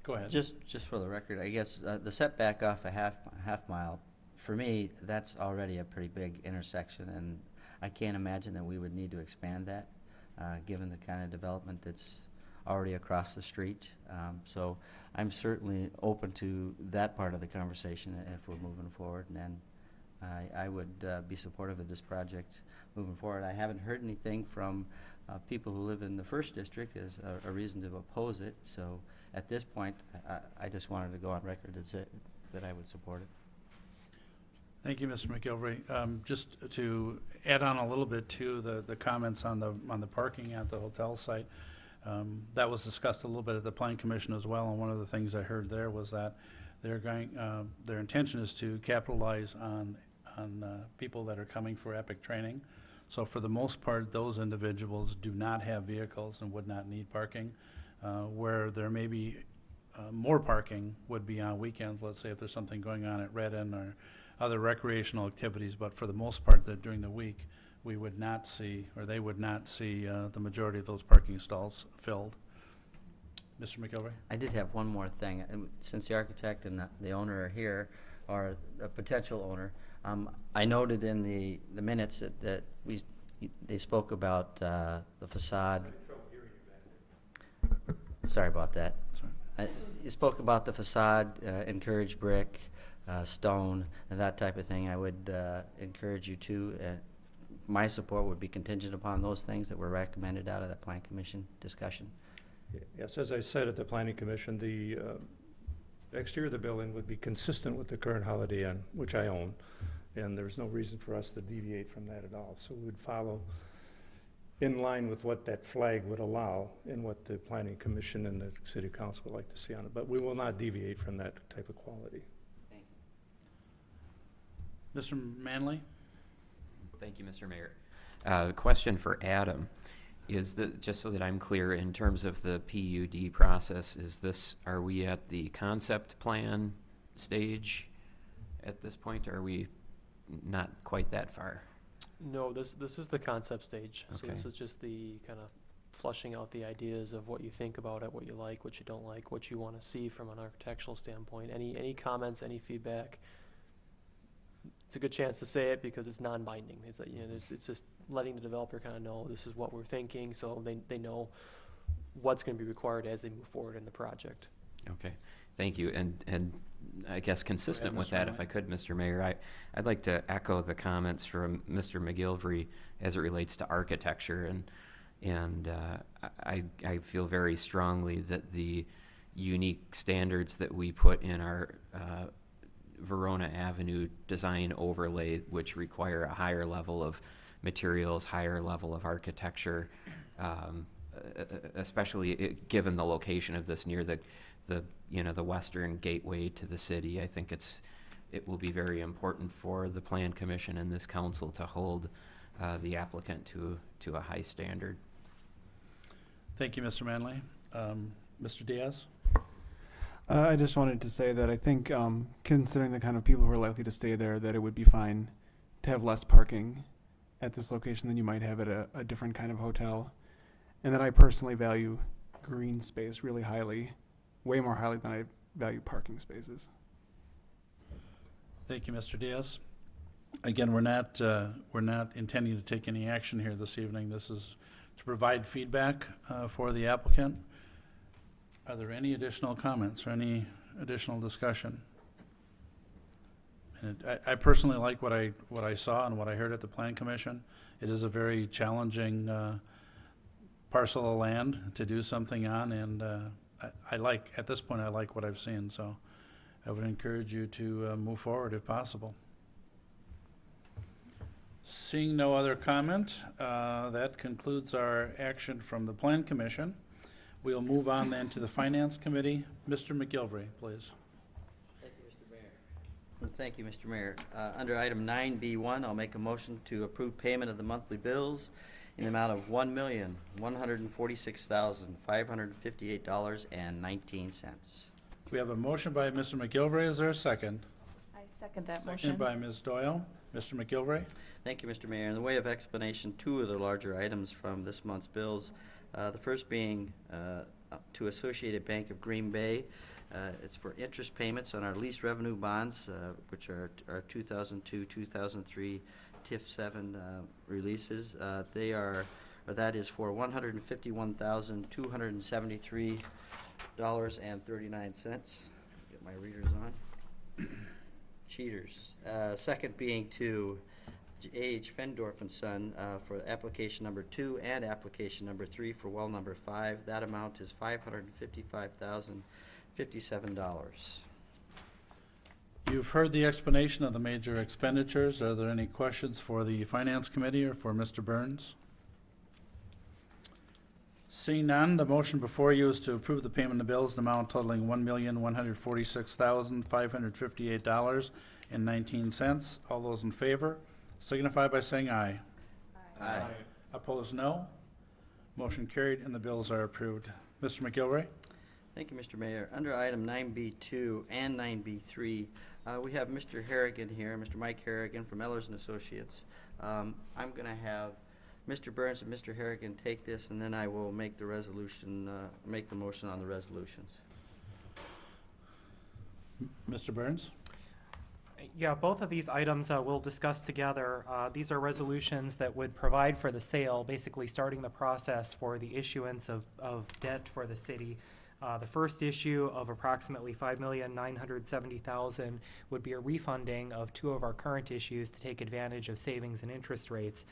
Go ahead. Just for the record, I guess the setback off a half mile, for me, that's already a pretty big intersection, and I can't imagine that we would need to expand that, given the kind of development that's already across the street. So I'm certainly open to that part of the conversation if we're moving forward, and I would be supportive of this project moving forward. I haven't heard anything from people who live in the first district as a reason to oppose it. So at this point, I just wanted to go on record and say that I would support it. Thank you, Mr. McGilvery. Just to add on a little bit to the comments on the parking at the hotel site, that was discussed a little bit at the Plan Commission as well. And one of the things I heard there was that their intention is to capitalize on people that are coming for EPIC training. So for the most part, those individuals do not have vehicles and would not need parking. Where there may be more parking would be on weekends, let's say if there's something going on at Red Inn or other recreational activities, but for the most part, that during the week, we would not see, or they would not see the majority of those parking stalls filled. Mr. McGilvery? I did have one more thing. Since the architect and the owner are here, or a potential owner, I noted in the minutes that they spoke about the facade. Sorry about that. Sorry. You spoke about the facade, encourage brick, stone, and that type of thing. I would encourage you to. My support would be contingent upon those things that were recommended out of that Plan Commission discussion. Yes, as I said at the Planning Commission, the exterior of the building would be consistent with the current Holiday Inn, which I own, and there's no reason for us to deviate from that at all. So we would follow in line with what that flag would allow and what the Planning Commission and the City Council would like to see on it. But we will not deviate from that type of quality. Thank you. Mr. Manley? Thank you, Mr. Mayor. Question for Adam is that, just so that I'm clear, in terms of the PUD process, are we at the concept plan stage at this point, or are we not quite that far? No, this is the concept stage. So Okay. this is just the kind of flushing out the ideas of what you think about it, what you like, what you don't like, what you want to see from an architectural standpoint. Any comments, any feedback? It's a good chance to say it because it's non-binding. It's that, it's just letting the developer kind of know this is what we're thinking, so they know what's going to be required as they move forward in the project. Okay, thank you. And I guess consistent with Mr. that, Knight. if I could, Mr. Mayor, I'd like to echo the comments from Mr. McGilvery as it relates to architecture, and I feel very strongly that the unique standards that we put in our Verona Avenue design overlay, which require a higher level of materials, higher level of architecture, especially given the location of this near the western gateway to the city. I think it will be very important for the Plan Commission and this council to hold the applicant to a high standard. Thank you, Mr. Manley. Mr. Diaz? I just wanted to say that I think, considering the kind of people who are likely to stay there, that it would be fine to have less parking at this location than you might have at a different kind of hotel. And that I personally value green space really highly, way more highly than I value parking spaces. Thank you, Mr. Diaz. Again, we're not intending to take any action here this evening. This is to provide feedback for the applicant. Are there any additional comments or any additional discussion? And I personally like what I saw and what I heard at the Plan Commission. It is a very challenging parcel of land to do something on, and at this point I like what I've seen, so I would encourage you to move forward if possible. Seeing no other comment, that concludes our action from the Plan Commission. We'll move on then to the Finance Committee. Mr. McGilvray, please. Thank you, Mr. Mayor. Thank you, Mr. Mayor. Under item 9B1, I'll make a motion to approve payment of the monthly bills in the amount of $1,146,558.19. We have a motion by Mr. McGilvray. Is there a second? I second that motion. Seconded by Ms. Doyle. Mr. McGilvray? Thank you, Mr. Mayor. In the way of explanation, two of the larger items from this month's bills. The first being to Associated Bank of Green Bay. It's for interest payments on our lease revenue bonds, which are our 2002-2003 TIF 7 releases. That is for $151,273.39. Get my readers on. Cheaters. Second being to A.H. Fendorf and Son for application number 2 and application number 3 for well number 5. That amount is $555,057. You've heard the explanation of the major expenditures. Are there any questions for the Finance Committee or for Mr. Burns? Seeing none, the motion before you is to approve the payment of bills in amount totaling $1,146,558.19. All those in favor signify by saying aye. Aye. Opposed, no. Motion carried and the bills are approved. Mr. McGilvray? Thank you, Mr. Mayor. Under item 9B2 and 9B3, we have Mr. Harrigan here, Mr. Mike Harrigan from Ellers and Associates. I'm going to have Mr. Burns and Mr. Harrigan take this, and then I will make the resolution, make the motion on the resolutions. Mr. Burns? Yeah, both of these items we'll discuss together. These are resolutions that would provide for the sale, basically starting the process for the issuance of debt for the city. The first issue of approximately $5,970,000 would be a refunding of 2 of our current issues to take advantage of savings and interest rates.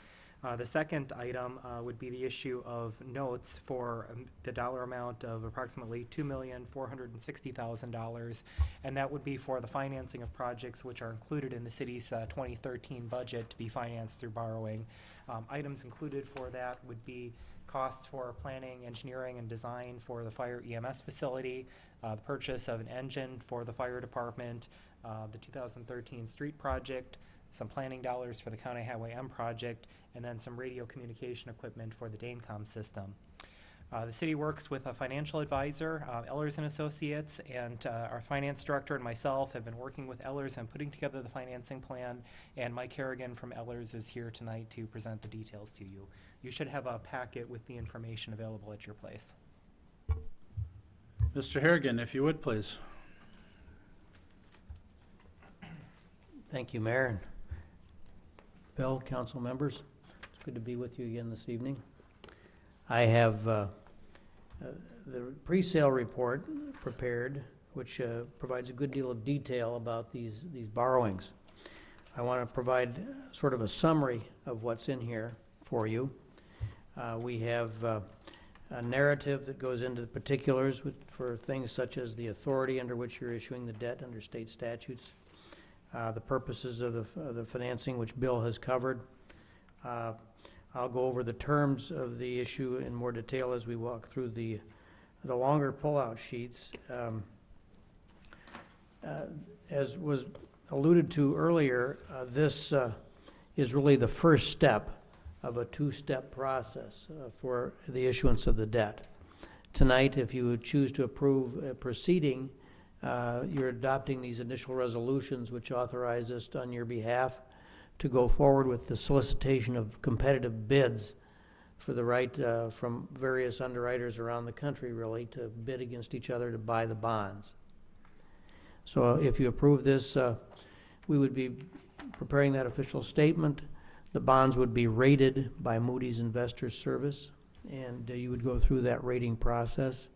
The second item would be the issue of notes for the dollar amount of approximately $2,460,000, and that would be for the financing of projects which are included in the city's 2013 budget to be financed through borrowing. Items included for that would be costs for planning, engineering, and design for the fire EMS facility, the purchase of an engine for the fire department, the 2013 street project, some planning dollars for the County Highway M project, and then some radio communication equipment for the DANECOM system. The city works with a financial advisor, Ellers and Associates, and our finance director and myself have been working with Ellers on putting together the financing plan, and Mike Harrigan from Ellers is here tonight to present the details to you. You should have a packet with the information available at your place. Mr. Harrigan, if you would, please. Thank you, Mayor. And Bill, council members, it's good to be with you again this evening. I have the pre-sale report prepared, which provides a good deal of detail about these borrowings. I want to provide sort of a summary of what's in here for you. We have a narrative that goes into the particulars for things such as the authority under which you're issuing the debt under state statutes, the purposes of the financing, which Bill has covered. I'll go over the terms of the issue in more detail as we walk through the longer pullout sheets. As was alluded to earlier, this is really the first step of a 2-step process for the issuance of the debt. Tonight, if you would choose to approve proceeding You're adopting these initial resolutions which authorize us on your behalf to go forward with the solicitation of competitive bids for the right from various underwriters around the country, really, to bid against each other to buy the bonds. So if you approve this, we would be preparing that official statement. The bonds would be rated by Moody's Investors Service, and you would go through that rating process.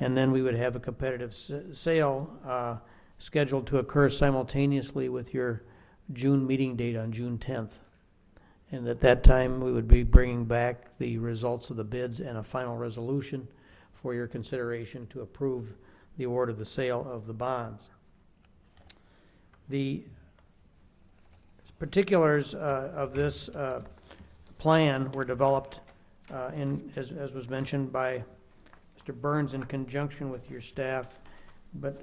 And then we would have a competitive sale scheduled to occur simultaneously with your June meeting date on June 10th. And at that time, we would be bringing back the results of the bids and a final resolution for your consideration to approve the award of the sale of the bonds. The particulars of this plan were developed as was mentioned by Mr. Burns in conjunction with your staff, but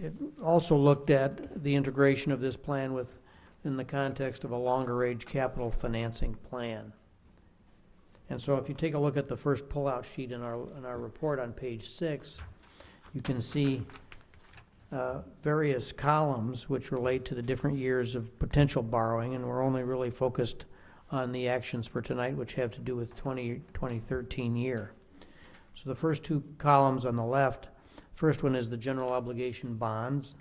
it also looked at the integration of this plan in the context of a longer range capital financing plan. And so if you take a look at the first pullout sheet in our report on page 6, you can see various columns which relate to the different years of potential borrowing, and we're only really focused on the actions for tonight which have to do with 2013 year. So the first two columns on the left, first one is the general obligation bonds,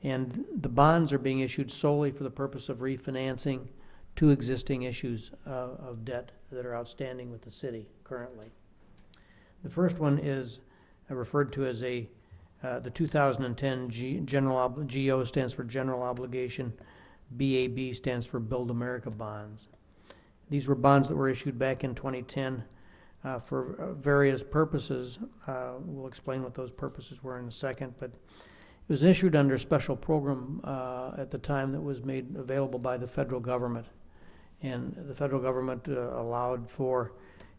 and the bonds are being issued solely for the purpose of refinancing two existing issues of debt that are outstanding with the city currently. The first one is referred to as the 2010 GO stands for General Obligation, BAB stands for Build America bonds. These were bonds that were issued back in 2010 for various purposes. We'll explain what those purposes were in a second, but it was issued under a special program at the time that was made available by the federal government. And the federal government allowed for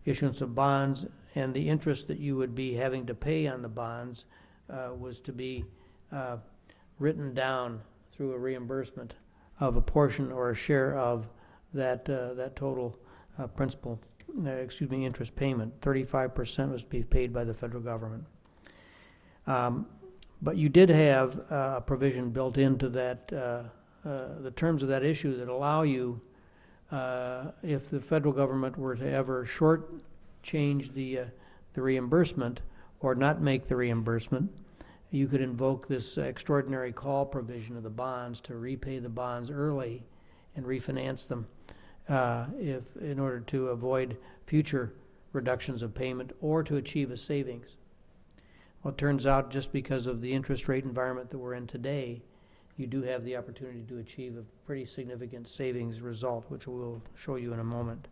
issuance of bonds, and the interest that you would be having to pay on the bonds was to be written down through a reimbursement of a portion or a share of that total principal, interest payment. 35% was to be paid by the federal government. But you did have a provision built into that, the terms of that issue that allow you, if the federal government were to ever short-change the reimbursement or not make the reimbursement, you could invoke this extraordinary call provision of the bonds to repay the bonds early and refinance them in order to avoid future reductions of payment or to achieve a savings. Well, it turns out just because of the interest rate environment that we're in today, you do have the opportunity to achieve a pretty significant savings result, which we'll show you in a moment.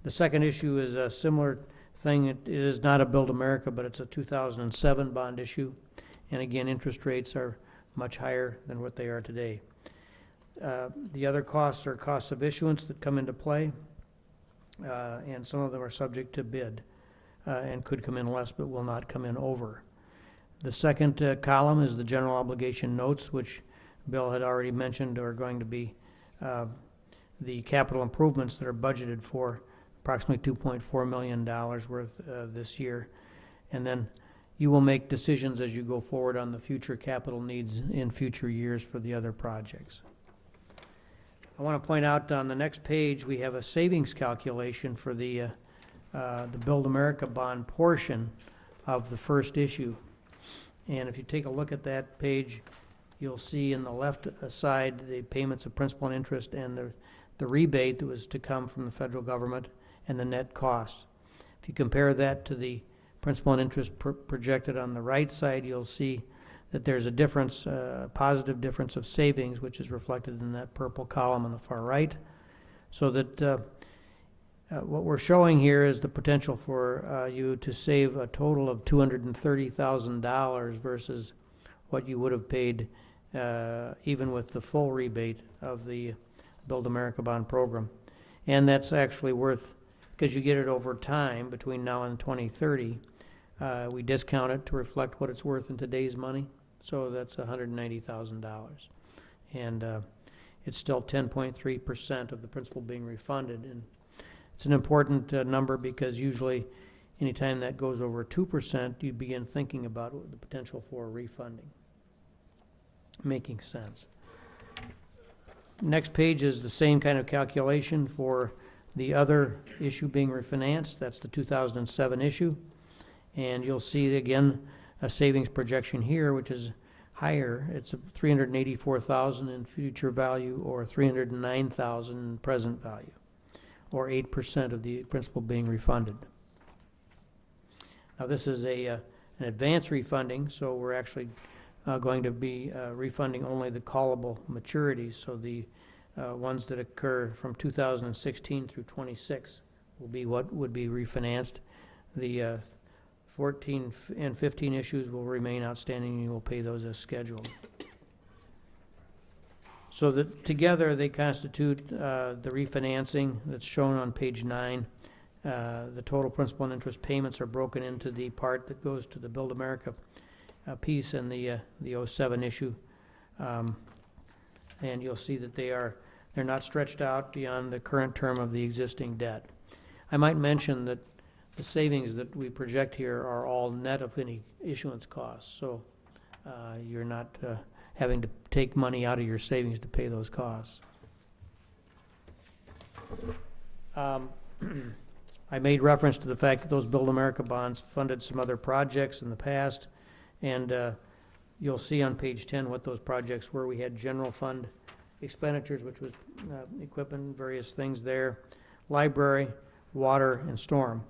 The second issue is a similar thing. It is not a Build America, but it's a 2007 bond issue. And again, interest rates are much higher than what they are today. The other costs are costs of issuance that come into play, and some of them are subject to bid and could come in less but will not come in over. The second column is the general obligation notes, which Bill had already mentioned are going to be the capital improvements that are budgeted for approximately $2.4 million worth this year. And then you will make decisions as you go forward on the future capital needs in future years for the other projects. I want to point out on the next page we have a savings calculation for the Build America bond portion of the first issue. And if you take a look at that page, you'll see in the left side the payments of principal and interest and the rebate that was to come from the federal government and the net cost. If you compare that to the principal and interest projected on the right side, you'll see that there's a difference, positive difference of savings, which is reflected in that purple column on the far right. So that what we're showing here is the potential for you to save a total of $230,000 versus what you would have paid even with the full rebate of the Build America bond program. And that's actually worth, because you get it over time between now and 2030, we discount it to reflect what it's worth in today's money. So that's $190,000. And it's still 10.3% of the principal being refunded. And it's an important number because usually Anytime that goes over 2%, you begin thinking about the potential for refunding. Making sense. Next page is the same kind of calculation for the other issue being refinanced. That's the 2007 issue. And you'll see again a savings projection here, which is higher. It's $384,000 in future value, or $309,000 in present value, or 8% of the principal being refunded. Now this is an advance refunding, so we're actually going to be refunding only the callable maturities. So the ones that occur from 2016 through 26 will be what would be refinanced. The 14 and 15 issues will remain outstanding, and you will pay those as scheduled. So that together they constitute the refinancing that's shown on page 9. The total principal and interest payments are broken into the part that goes to the Build America piece and the 07 issue. And you'll see that they're not stretched out beyond the current term of the existing debt. I might mention that the savings that we project here are all net of any issuance costs, so you're not having to take money out of your savings to pay those costs. I made reference to the fact that those Build America bonds funded some other projects in the past, and you'll see on page 10 what those projects were. We had general fund expenditures, which was equipment, various things there, library, water, and storm.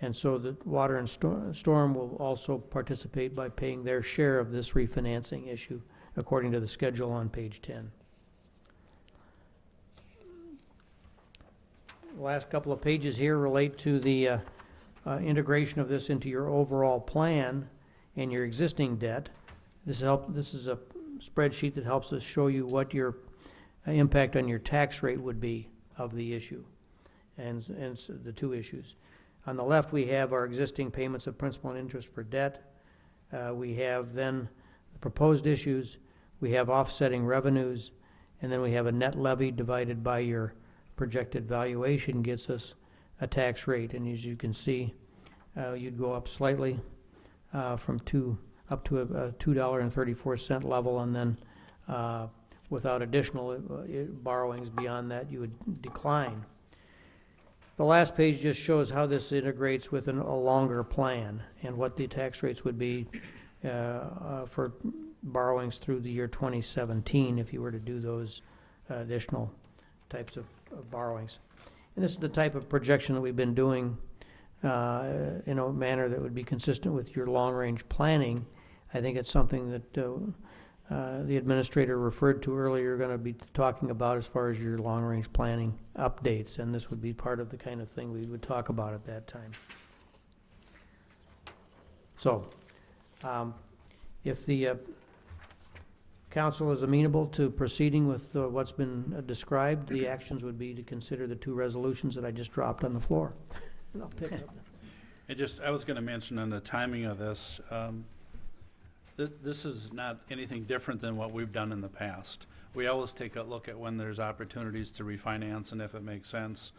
And so the water and storm will also participate by paying their share of this refinancing issue according to the schedule on page 10. The last couple of pages here relate to the integration of this into your overall plan and your existing debt. This is a spreadsheet that helps us show you what your impact on your tax rate would be of the issue and the two issues. On the left, we have our existing payments of principal and interest for debt. We have then the proposed issues. We have offsetting revenues, and then we have a net levy divided by your projected valuation gets us a tax rate. And as you can see, you'd go up slightly from up to a $2.34 level, and then without additional borrowings beyond that, you would decline. The last page just shows how this integrates with a longer plan and what the tax rates would be for borrowings through the year 2017 if you were to do those additional types of borrowings. And this is the type of projection that we've been doing in a manner that would be consistent with your long-range planning. I think it's something that the administrator referred to earlier, going to be talking about as far as your long-range planning updates, and this would be part of the kind of thing we would talk about at that time. So, if the council is amenable to proceeding with what's been described, the actions would be to consider the two resolutions that I just dropped on the floor. And I'll pick it up. I was going to mention on the timing of this, this is not anything different than what we've done in the past. We always take a look at when there's opportunities to refinance and if it makes sense.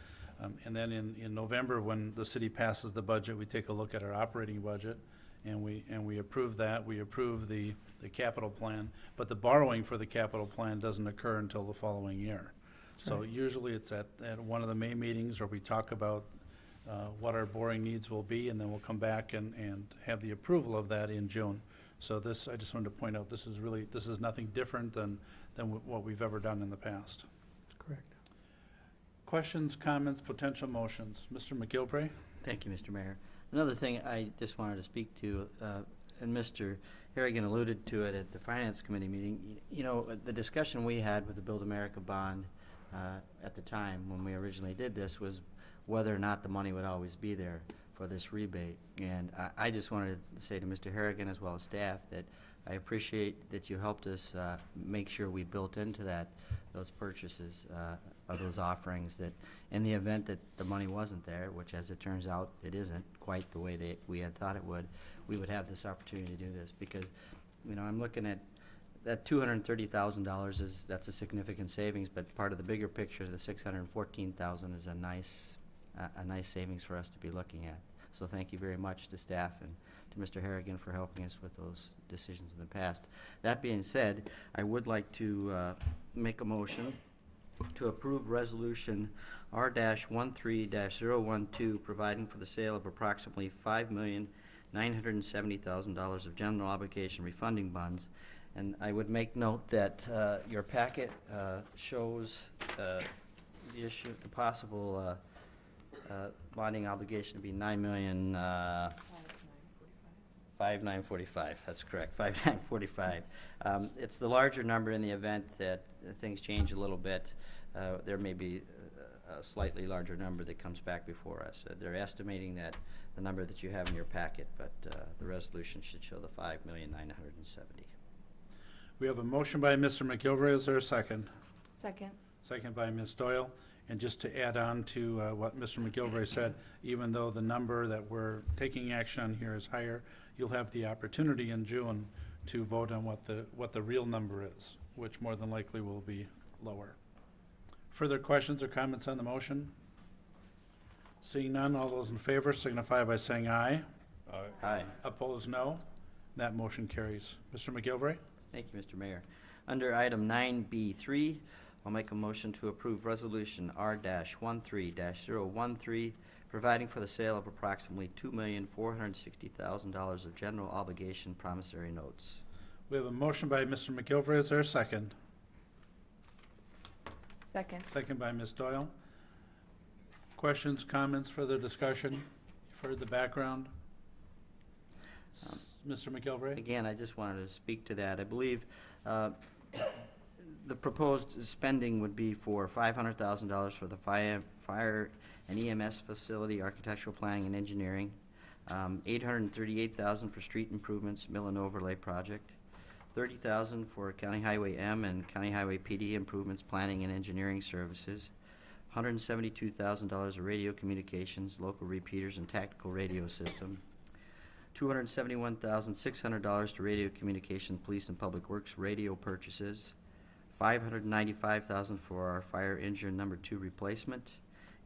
And then in November, when the city passes the budget, we take a look at our operating budget and we approve that. We approve the capital plan, but the borrowing for the capital plan doesn't occur until the following year. So usually it's at one of the May meetings where we talk about what our borrowing needs will be, and then we'll come back and have the approval of that in June. So this, I just wanted to point out, this is nothing different than what we've ever done in the past. Correct. Questions, comments, potential motions? Mr. McGilvray? Thank you, Mr. Mayor. Another thing I just wanted to speak to, and Mr. Harrigan alluded to it at the Finance Committee meeting, you know, the discussion we had with the Build America bond at the time when we originally did this was whether or not the money would always be there for this rebate. And I just wanted to say to Mr. Harrigan as well as staff that I appreciate that you helped us make sure we built into those purchases of those offerings, that in the event that the money wasn't there, which as it turns out it isn't quite the way we had thought it would, we would have this opportunity to do this. Because, you know, I'm looking at that $230,000 that's a significant savings, but part of the bigger picture, the $614,000 is a nice savings for us to be looking at. So thank you very much to staff and to Mr. Harrigan for helping us with those decisions in the past. That being said, I would like to make a motion to approve Resolution R-13-012, providing for the sale of approximately $5,970,000 of general obligation refunding bonds. And I would make note that your packet shows the possible bonding obligation to be $5,945. That's correct, $5,945. It's the larger number in the event that things change a little bit. There may be a slightly larger number that comes back before us. They're estimating that the number that you have in your packet, but the resolution should show the $5,970,000. We have a motion by Mr. McGilvray. Is there a second? Second. Second by Ms. Doyle. And just to add on to what Mr. McGilvray said, even though the number that we're taking action on here is higher, you'll have the opportunity in June to vote on what the real number is, which more than likely will be lower. Further questions or comments on the motion? Seeing none, all those in favor signify by saying aye. Aye. Aye. Opposed, no. That motion carries. Mr. McGilvray? Thank you, Mr. Mayor. Under item 9B3, I'll make a motion to approve Resolution R-13-013, providing for the sale of approximately $2,460,000 of general obligation promissory notes. We have a motion by Mr. McGilvray. Is there a second? Second. Second by Ms. Doyle. Questions, comments, further discussion? You've heard the background. Mr. McGilvray? Again, I just wanted to speak to that. I believe the proposed spending would be for $500,000 for the fire and EMS facility, architectural planning and engineering, $838,000 for street improvements, mill and overlay project, $30,000 for County Highway M and County Highway PD improvements, planning and engineering services, $172,000 of radio communications, local repeaters and tactical radio system, $271,600 to radio communication, police and public works radio purchases, $595,000 for our fire engine number 2 replacement,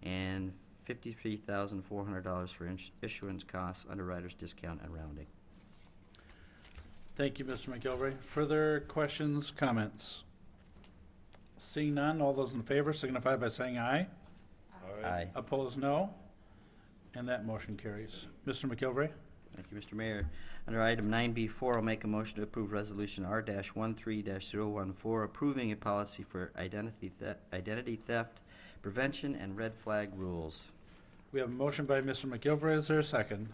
and $53,400 for issuance costs, underwriter's discount, and rounding. Thank you, Mr. McGilvray. Further questions, comments? Seeing none, all those in favor signify by saying aye. Aye. Opposed, no. And that motion carries. Mr. McGilvray? Thank you, Mr. Mayor. Under item 9B4, I'll make a motion to approve Resolution R-13-014, approving a policy for identity theft prevention and red flag rules. We have a motion by Mr. McGilvray. Is there a second?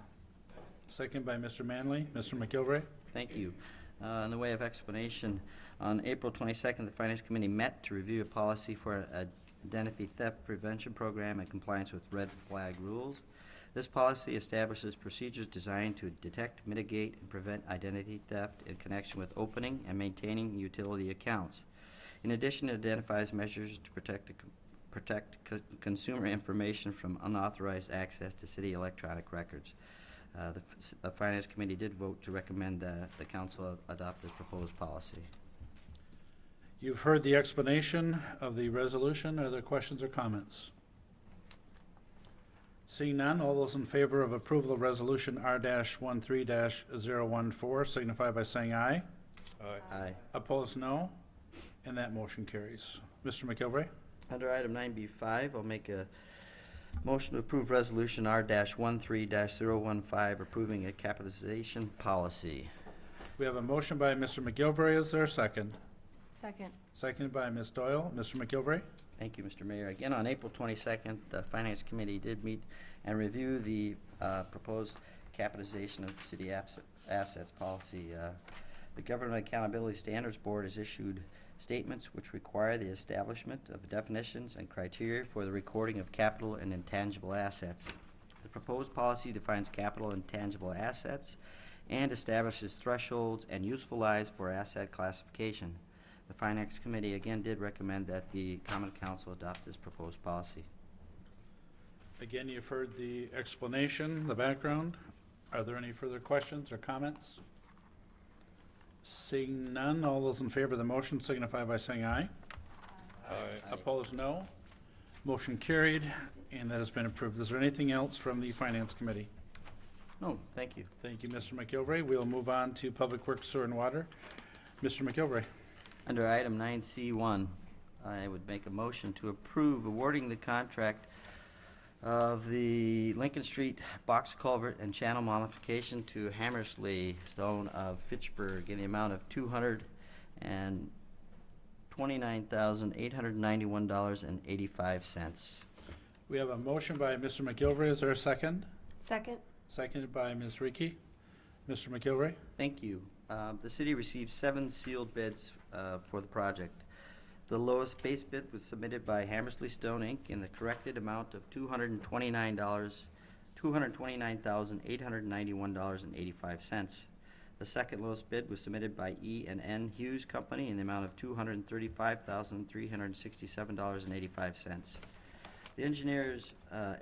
Second by Mr. Manley. Mr. McGilvray? Thank you. In the way of explanation, on April 22nd, the Finance Committee met to review a policy for an identity theft prevention program in compliance with red flag rules. This policy establishes procedures designed to detect, mitigate, and prevent identity theft in connection with opening and maintaining utility accounts. In addition, it identifies measures to protect consumer information from unauthorized access to city electronic records. The Finance Committee did vote to recommend the Council adopt this proposed policy. You've heard the explanation of the resolution. Are there questions or comments? Seeing none, all those in favor of approval of Resolution R-13-014 signify by saying aye. Aye. Aye. Opposed, no. And that motion carries. Mr. McGilvray? Under item 9B5, I'll make a motion to approve Resolution R-13-015, approving a capitalization policy. We have a motion by Mr. McGilvray. Is there a second? Second. Seconded by Ms. Doyle. Mr. McGilvray? Thank you, Mr. Mayor. Again, on April 22nd, the Finance Committee did meet and review the proposed capitalization of city assets policy. The Government Accountability Standards Board has issued statements which require the establishment of definitions and criteria for the recording of capital and intangible assets. The proposed policy defines capital and tangible assets and establishes thresholds and useful lives for asset classification. The Finance Committee again did recommend that the Common Council adopt this proposed policy. Again, you've heard the explanation, the background. Are there any further questions or comments? Seeing none, all those in favor of the motion signify by saying aye. Aye. Opposed, no. Motion carried, and that has been approved. Is there anything else from the Finance Committee? No, thank you. Thank you, Mr. McGilvray. We'll move on to Public Works, Sewer and Water. Mr. McGilvray. Under item 9C1, I would make a motion to approve awarding the contract of the Lincoln Street box culvert and channel modification to Hammersley Stone of Fitchburg in the amount of $229,891.85. We have a motion by Mr. McGilvray. Is there a second? Second. Seconded by Ms. Reekie. Mr. McGilvray. Thank you. The city received 7 sealed bids for the project. The lowest base bid was submitted by Hammersley Stone, Inc. in the corrected amount of $229,891.85. The second lowest bid was submitted by E&N Hughes Company in the amount of $235,367.85. The engineer's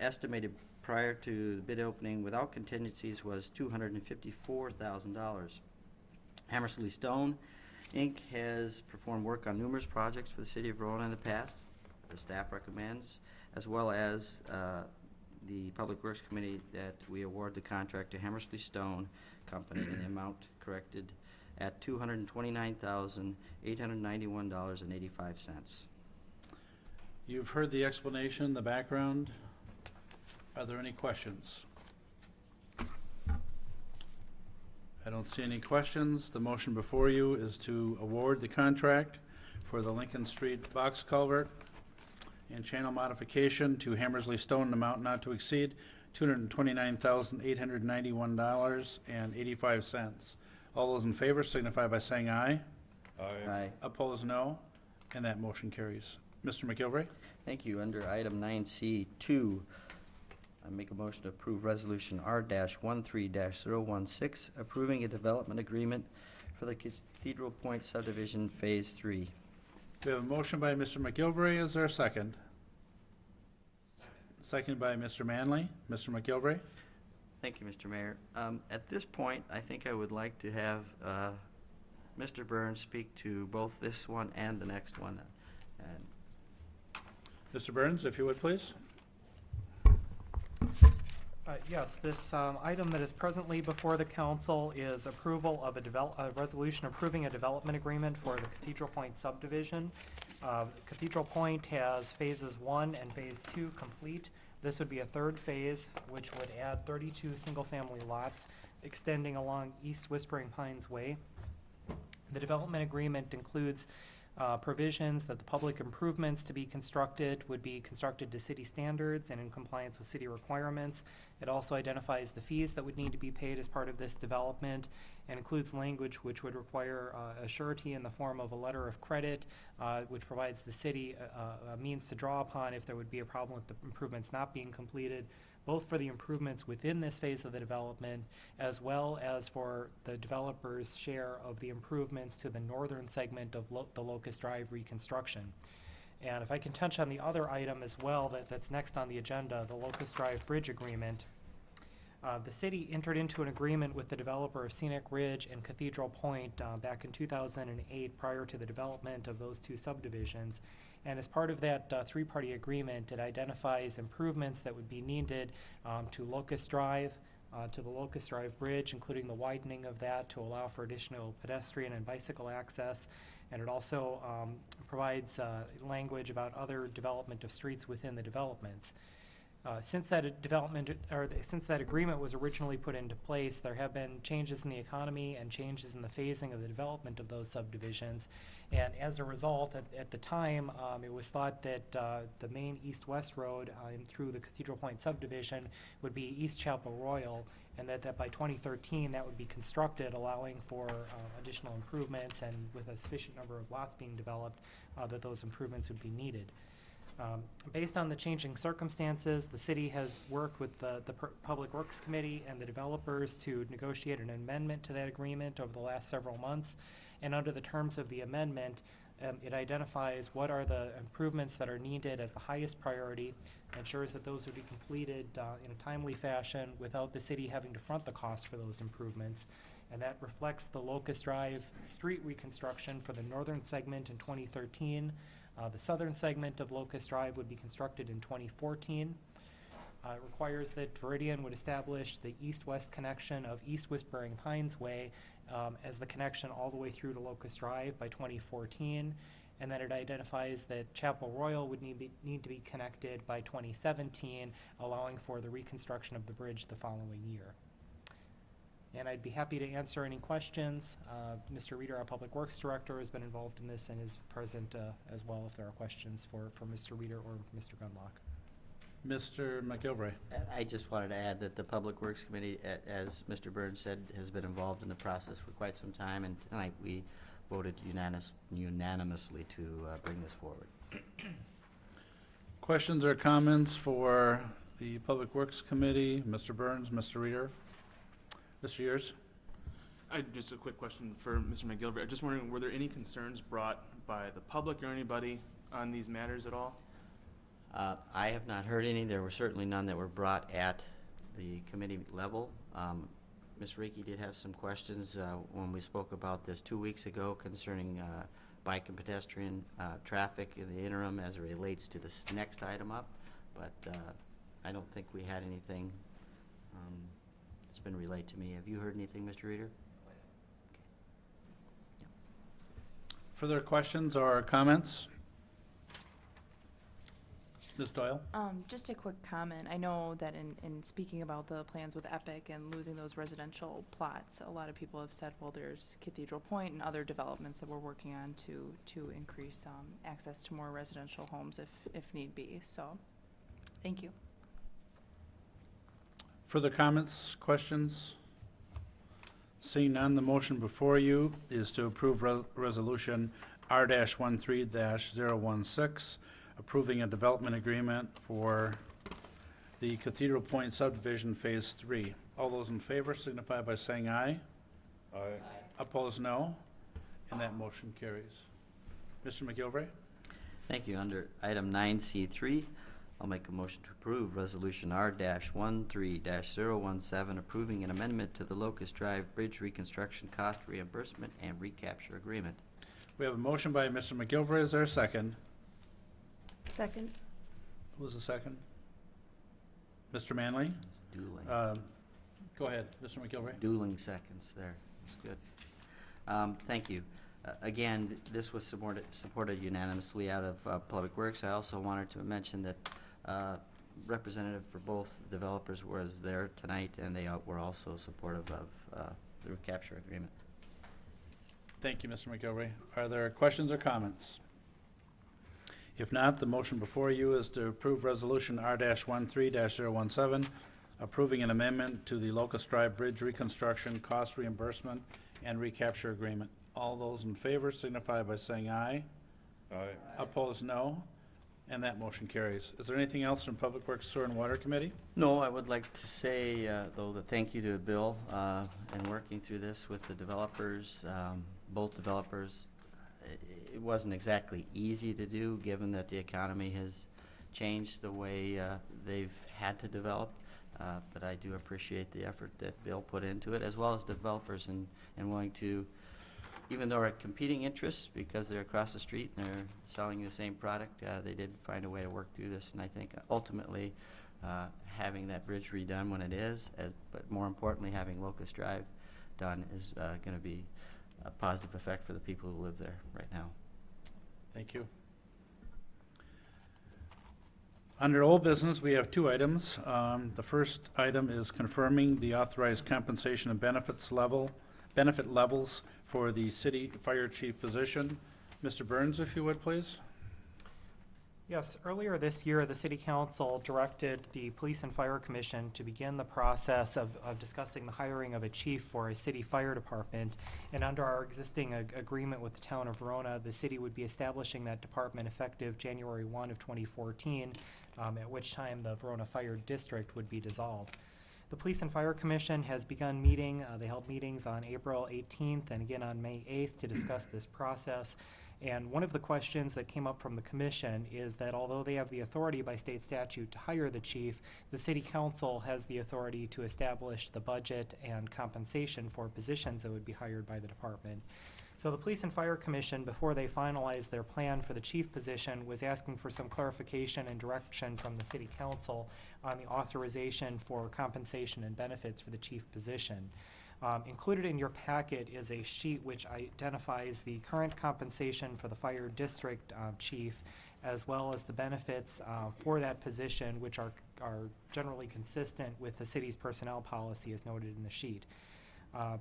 estimated prior to the bid opening without contingencies was $254,000. Hammersley Stone, Inc. has performed work on numerous projects for the city of Verona in the past. The staff recommends, as well as the Public Works Committee, that we award the contract to Hammersley Stone Company in the amount corrected at $229,891.85. You've heard the explanation, the background. Are there any questions? I don't see any questions. The motion before you is to award the contract for the Lincoln Street box culvert and channel modification to Hammersley Stone in amount not to exceed $229,891.85. All those in favor signify by saying aye. Aye. Opposed, no. And that motion carries. Mr. McGilvray? Thank you. Under item 9C2, I make a motion to approve Resolution R-13-016, approving a development agreement for the Cathedral Point Subdivision Phase 3. We have a motion by Mr. McGilvray. Is there a second? Second by Mr. Manley. Mr. McGilvray? Thank you, Mr. Mayor. At this point, I think I would like to have Mr. Burns speak to both this one and the next one. And Mr. Burns, if you would, please. Yes, this item that is presently before the council is approval of a resolution approving a development agreement for the Cathedral Point subdivision. Cathedral Point has phases 1 and phase 2 complete. This would be a third phase, which would add 32 single-family lots extending along East Whispering Pines Way. The development agreement includes provisions that the public improvements to be constructed would be constructed to city standards and in compliance with city requirements. It also identifies the fees that would need to be paid as part of this development and includes language which would require a surety in the form of a letter of credit, which provides the city a means to draw upon if there would be a problem with the improvements not being completed, both for the improvements within this phase of the development, as well as for the developer's share of the improvements to the northern segment of the Locust Drive reconstruction. And if I can touch on the other item as well that's next on the agenda, the Locust Drive Bridge Agreement. The city entered into an agreement with the developer of Scenic Ridge and Cathedral Point back in 2008 prior to the development of those two subdivisions. And as part of that three-party agreement, it identifies improvements that would be needed to Locust Drive, to the Locust Drive Bridge, including the widening of that to allow for additional pedestrian and bicycle access. And it also provides language about other development of streets within the developments. Since that agreement was originally put into place, there have been changes in the economy and changes in the phasing of the development of those subdivisions. And as a result, at the time, it was thought that the main east-west road through the Cathedral Point subdivision would be East Chapel Royal, and that by 2013 that would be constructed, allowing for additional improvements, and with a sufficient number of lots being developed, that those improvements would be needed. Based on the changing circumstances, the city has worked with the Public Works Committee and the developers to negotiate an amendment to that agreement over the last several months. And under the terms of the amendment, it identifies what are the improvements that are needed as the highest priority, ensures that those would be completed in a timely fashion without the city having to front the cost for those improvements. And that reflects the Locust Drive street reconstruction for the northern segment in 2013. The southern segment of Locust Drive would be constructed in 2014. It requires that Veridian would establish the east-west connection of East Whispering Pines Way as the connection all the way through to Locust Drive by 2014, and then it identifies that Chapel Royal would need to be connected by 2017, allowing for the reconstruction of the bridge the following year. And I'd be happy to answer any questions. Mr. Reeder, our Public Works Director, has been involved in this and is present as well if there are questions for Mr. Reeder or Mr. Gunlock. Mr. McGilvray. I just wanted to add that the Public Works Committee, as Mr. Burns said, has been involved in the process for quite some time, and tonight we voted unanimously to bring this forward. Questions or comments for the Public Works Committee? Mr. Burns, Mr. Reeder? Mr. Years? Just a quick question for Mr. McGilvray. I'm just wondering, were there any concerns brought by the public or anybody on these matters at all? I have not heard any. There were certainly none that were brought at the committee level. Ms. Reiki did have some questions when we spoke about this 2 weeks ago concerning bike and pedestrian traffic in the interim as it relates to this next item up, but I don't think we had anything that's been relayed to me. Have you heard anything, Mr. Reeder? Further questions or comments? Ms. Doyle? Just a quick comment. I know that in speaking about the plans with Epic and losing those residential plots, a lot of people have said, well, there's Cathedral Point and other developments that we're working on to increase access to more residential homes if need be. So, thank you. Further comments, questions? Seeing none, the motion before you is to approve Resolution R-13-016, approving a development agreement for the Cathedral Point subdivision Phase 3. All those in favor signify by saying aye. Aye. Opposed, no. And that motion carries. Mr. McGilvray? Thank you. Under item 9C3, I'll make a motion to approve Resolution R-13-017, approving an amendment to the Locust Drive Bridge Reconstruction Cost Reimbursement and Recapture Agreement. We have a motion by Mr. McGilvray. Is there a second? Second. Who was the second? Mr. Manley? It's dueling. Go ahead, Mr. McGilvray. Dueling seconds there. That's good. Thank you. Again, this was supported unanimously out of Public Works. I also wanted to mention that representative for both developers was there tonight, and they were also supportive of the recapture agreement. Thank you, Mr. McGilvray. Are there questions or comments? If not, the motion before you is to approve Resolution R-13-017, approving an amendment to the Locust Drive Bridge Reconstruction Cost Reimbursement and Recapture Agreement. All those in favor signify by saying aye. Aye. Opposed, no. And that motion carries. Is there anything else from Public Works, Sewer, and Water Committee? No, I would like to say, though, the thank you to Bill in working through this with the developers, both developers. It wasn't exactly easy to do, given that the economy has changed the way they've had to develop. But I do appreciate the effort that Bill put into it, as well as developers in willing to, even though they're competing interests because they're across the street and they're selling the same product, they did find a way to work through this. And I think ultimately having that bridge redone when it is, but more importantly having Locust Drive done is going to be a positive effect for the people who live there right now. Thank you. Under old business, we have two items. The first item is confirming the authorized compensation and benefit levels for the city fire chief position. Mr. Burns, if you would, please. Yes, earlier this year, the City Council directed the Police and Fire Commission to begin the process of discussing the hiring of a chief for a city fire department. And under our existing agreement with the town of Verona, the city would be establishing that department effective January 1 of 2014, at which time the Verona Fire District would be dissolved. The Police and Fire Commission has begun meeting. They held meetings on April 18th and again on May 8th to discuss this process. And one of the questions that came up from the commission is that although they have the authority by state statute to hire the chief, the city council has the authority to establish the budget and compensation for positions that would be hired by the department. So the Police and Fire Commission, before they finalized their plan for the chief position, was asking for some clarification and direction from the City Council on the authorization for compensation and benefits for the chief position. Included in your packet is a sheet which identifies the current compensation for the fire district chief, as well as the benefits for that position, which are generally consistent with the city's personnel policy as noted in the sheet.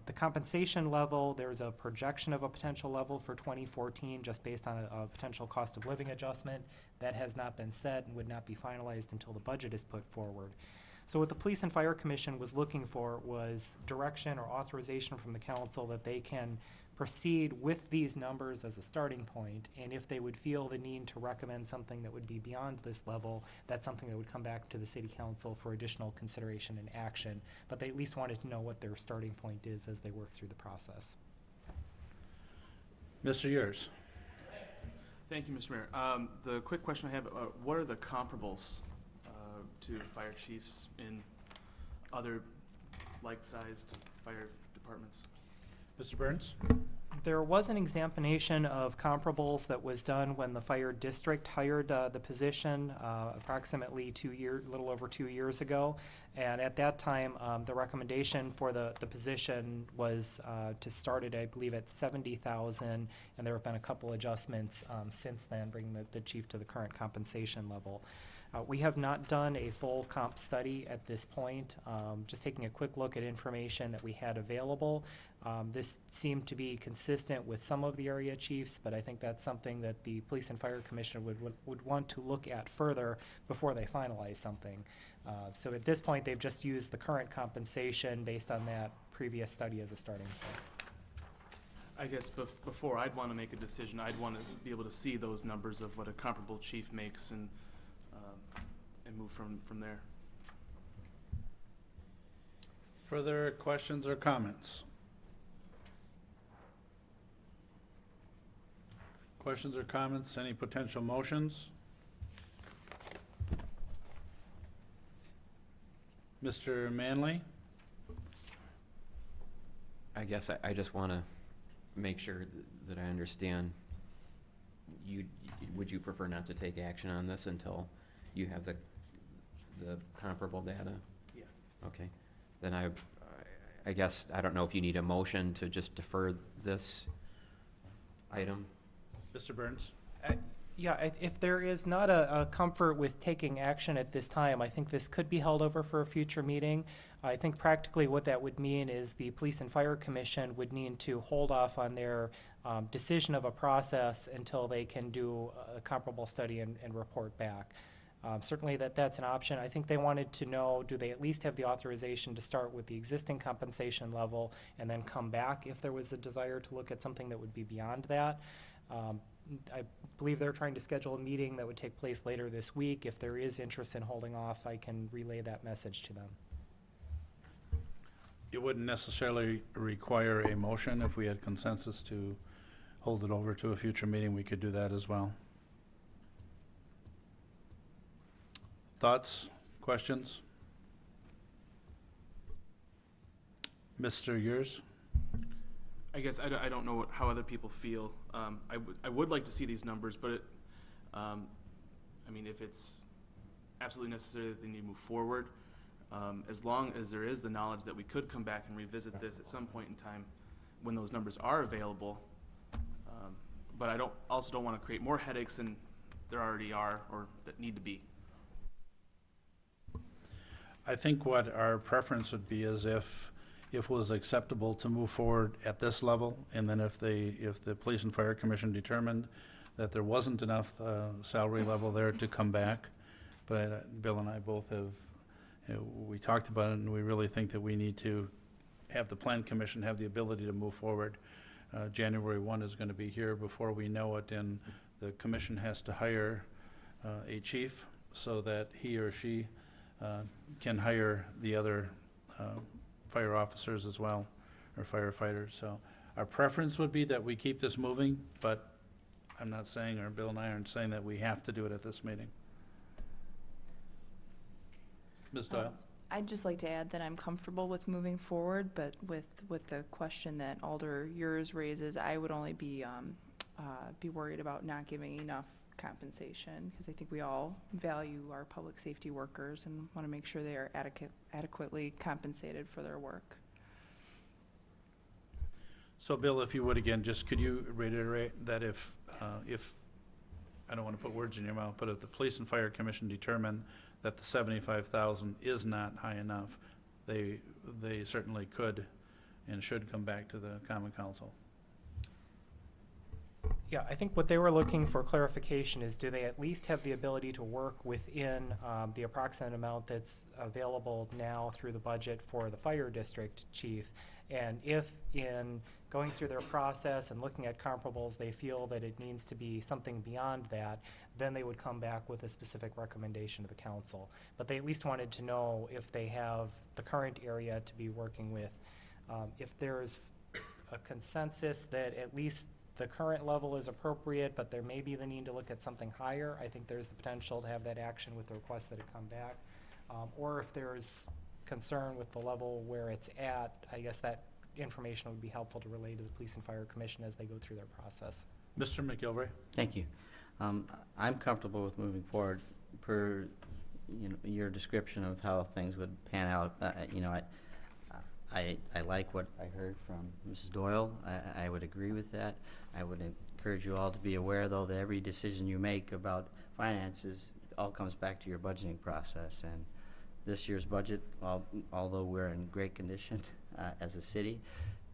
The compensation level, there's a projection of a potential level for 2014 just based on a potential cost of living adjustment. That has not been set and would not be finalized until the budget is put forward. So what the Police and Fire Commission was looking for was direction or authorization from the council that they can proceed with these numbers as a starting point, and if they would feel the need to recommend something that would be beyond this level, that's something that would come back to the City Council for additional consideration and action. But they at least wanted to know what their starting point is as they work through the process. Mr. Yurs. Thank you, Mr. Mayor. The quick question I have, what are the comparables to fire chiefs in other like-sized fire departments? Mr. Burns? There was an examination of comparables that was done when the fire district hired the position approximately a little over 2 years ago. And at that time, the recommendation for the position was to start it, I believe, at $70,000, and there have been a couple adjustments since then, bringing the chief to the current compensation level. We have not done a full comp study at this point, just taking a quick look at information that we had available. This seemed to be consistent with some of the area chiefs, but I think that's something that the Police and Fire Commission would want to look at further before they finalize something. So at this point, they've just used the current compensation based on that previous study as a starting point. I guess before I'd want to make a decision, I'd want to be able to see those numbers of what a comparable chief makes and move from there. Further questions or comments? Questions or comments? Any potential motions? Mr. Manley? I guess I just want to make sure that I understand. Would you prefer not to take action on this until you have the comparable data? Yeah. Okay. Then I guess, I don't know if you need a motion to just defer this item? Mr. Burns? Yeah, if there is not a comfort with taking action at this time, I think this could be held over for a future meeting. I think practically what that would mean is the Police and Fire Commission would need to hold off on their decision of a process until they can do a comparable study and report back. Certainly that's an option. I think they wanted to know, do they at least have the authorization to start with the existing compensation level and then come back if there was a desire to look at something that would be beyond that? I believe they're trying to schedule a meeting that would take place later this week. If there is interest in holding off, I can relay that message to them. It wouldn't necessarily require a motion. If we had consensus to hold it over to a future meeting, we could do that as well. Thoughts, questions? Mr. Yurs? I guess I don't know how other people feel. I would like to see these numbers, but I mean, if it's absolutely necessary that they need to move forward, as long as there is the knowledge that we could come back and revisit this at some point in time when those numbers are available. But I also don't want to create more headaches than there already are or that need to be. I think what our preference would be is if it was acceptable to move forward at this level, and then if the Police and Fire Commission determined that there wasn't enough salary level there to come back. But Bill and I both have, we talked about it, and we really think that we need to have the Plan Commission have the ability to move forward. January 1 is going to be here before we know it, and the commission has to hire a chief so that he or she can hire the other fire officers as well, or firefighters. So our preference would be that we keep this moving, but I'm not saying, or Bill and I aren't saying that we have to do it at this meeting. Ms. Doyle? I'd just like to add that I'm comfortable with moving forward, but with the question that Alder yours raises, I would only be worried about not giving enough compensation, because I think we all value our public safety workers and want to make sure they are adequately compensated for their work. So Bill, if you would again, just could you reiterate that if, I don't want to put words in your mouth, but if the Police and Fire Commission determine that the 75,000 is not high enough, they certainly could and should come back to the Common Council. Yeah, I think what they were looking for clarification is, do they at least have the ability to work within the approximate amount that's available now through the budget for the fire district chief? And if in going through their process and looking at comparables, they feel that it needs to be something beyond that, then they would come back with a specific recommendation to the council. But they at least wanted to know if they have the current area to be working with. If there's a consensus that at least the current level is appropriate, but there may be the need to look at something higher, I think there's the potential to have that action with the request that it come back. Or if there's concern with the level where it's at, I guess that information would be helpful to relay to the Police and Fire Commission as they go through their process. Mr. McGilvray? Thank you. I'm comfortable with moving forward per your description of how things would pan out. I like what I heard from Mrs. Doyle. I would agree with that. I would encourage you all to be aware, though, that every decision you make about finances all comes back to your budgeting process. And this year's budget, although we're in great condition as a city,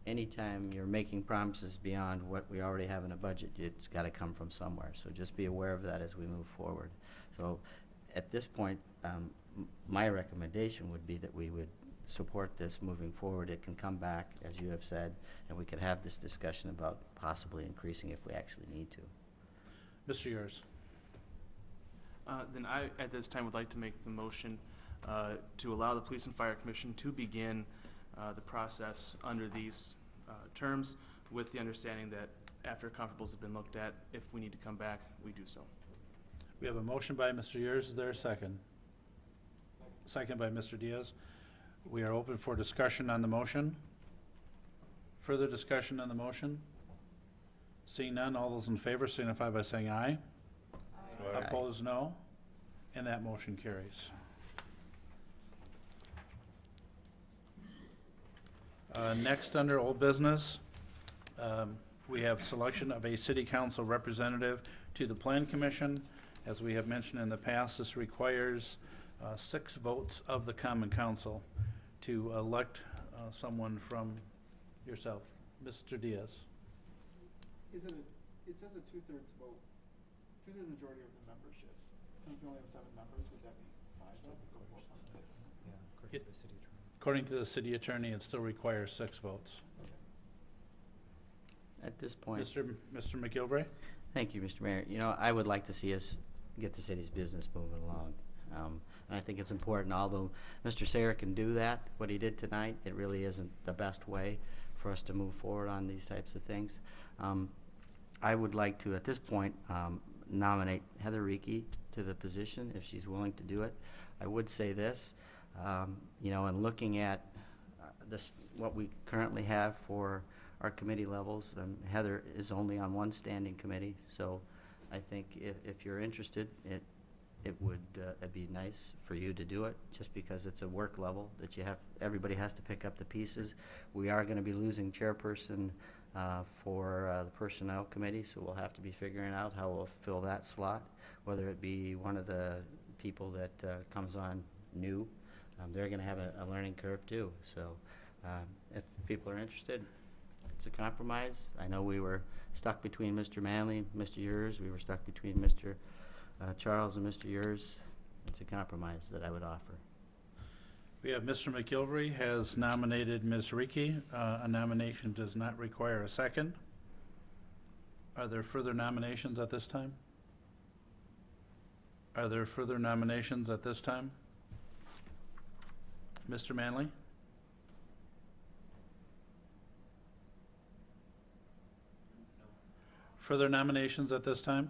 anytime you're making promises beyond what we already have in a budget, it's got to come from somewhere. So just be aware of that as we move forward. So at this point, my recommendation would be that we would support this moving forward. It can come back, as you have said, and we could have this discussion about possibly increasing if we actually need to. Mr. Yurs? Then I, at this time, would like to make the motion to allow the Police and Fire Commission to begin the process under these terms, with the understanding that after comparables have been looked at, if we need to come back, we do so. We have a motion by Mr. Yurs. Is there a second? Second by Mr. Diaz. We are open for discussion on the motion. Further discussion on the motion? Seeing none, all those in favor signify by saying aye. Aye. Opposed, no. And that motion carries. Next, under old business, we have selection of a city council representative to the Plan Commission. As we have mentioned in the past, this requires 6 votes of the Common Council to elect someone from yourself. Mr. Diaz. It says a 2/3 vote, 2/3 majority of the membership. Since we only have 7 members, would that be 5 votes? Yeah, according to the city attorney. According to the city attorney, it still requires 6 votes. At this point, Mr. McGilvray? thank you, Mr. Mayor. I would like to see us get the city's business moving along. And I think it's important, although Mr. Sayre can do that, what he did tonight, it really isn't the best way for us to move forward on these types of things. I would like to, at this point, nominate Heather Reekie to the position if she's willing to do it. I would say this, in looking at what we currently have for our committee levels, Heather is only on one standing committee, so I think if you're interested, it would be nice for you to do it, just because it's a work level that everybody has to pick up the pieces. We are going to be losing chairperson for the Personnel Committee, so we'll have to be figuring out how we'll fill that slot, whether it be one of the people that comes on new. They're going to have a learning curve too, so if people are interested, it's a compromise. I know we were stuck between Mr. Manley and Mr. Yurs. We were stuck between Mr. Charles and Mr. Yurs. It's a compromise that I would offer. We have Mr. McGilvray has nominated Ms. Reekie. A nomination does not require a second. Are there further nominations at this time? Are there further nominations at this time? Mr. Manley? Further nominations at this time?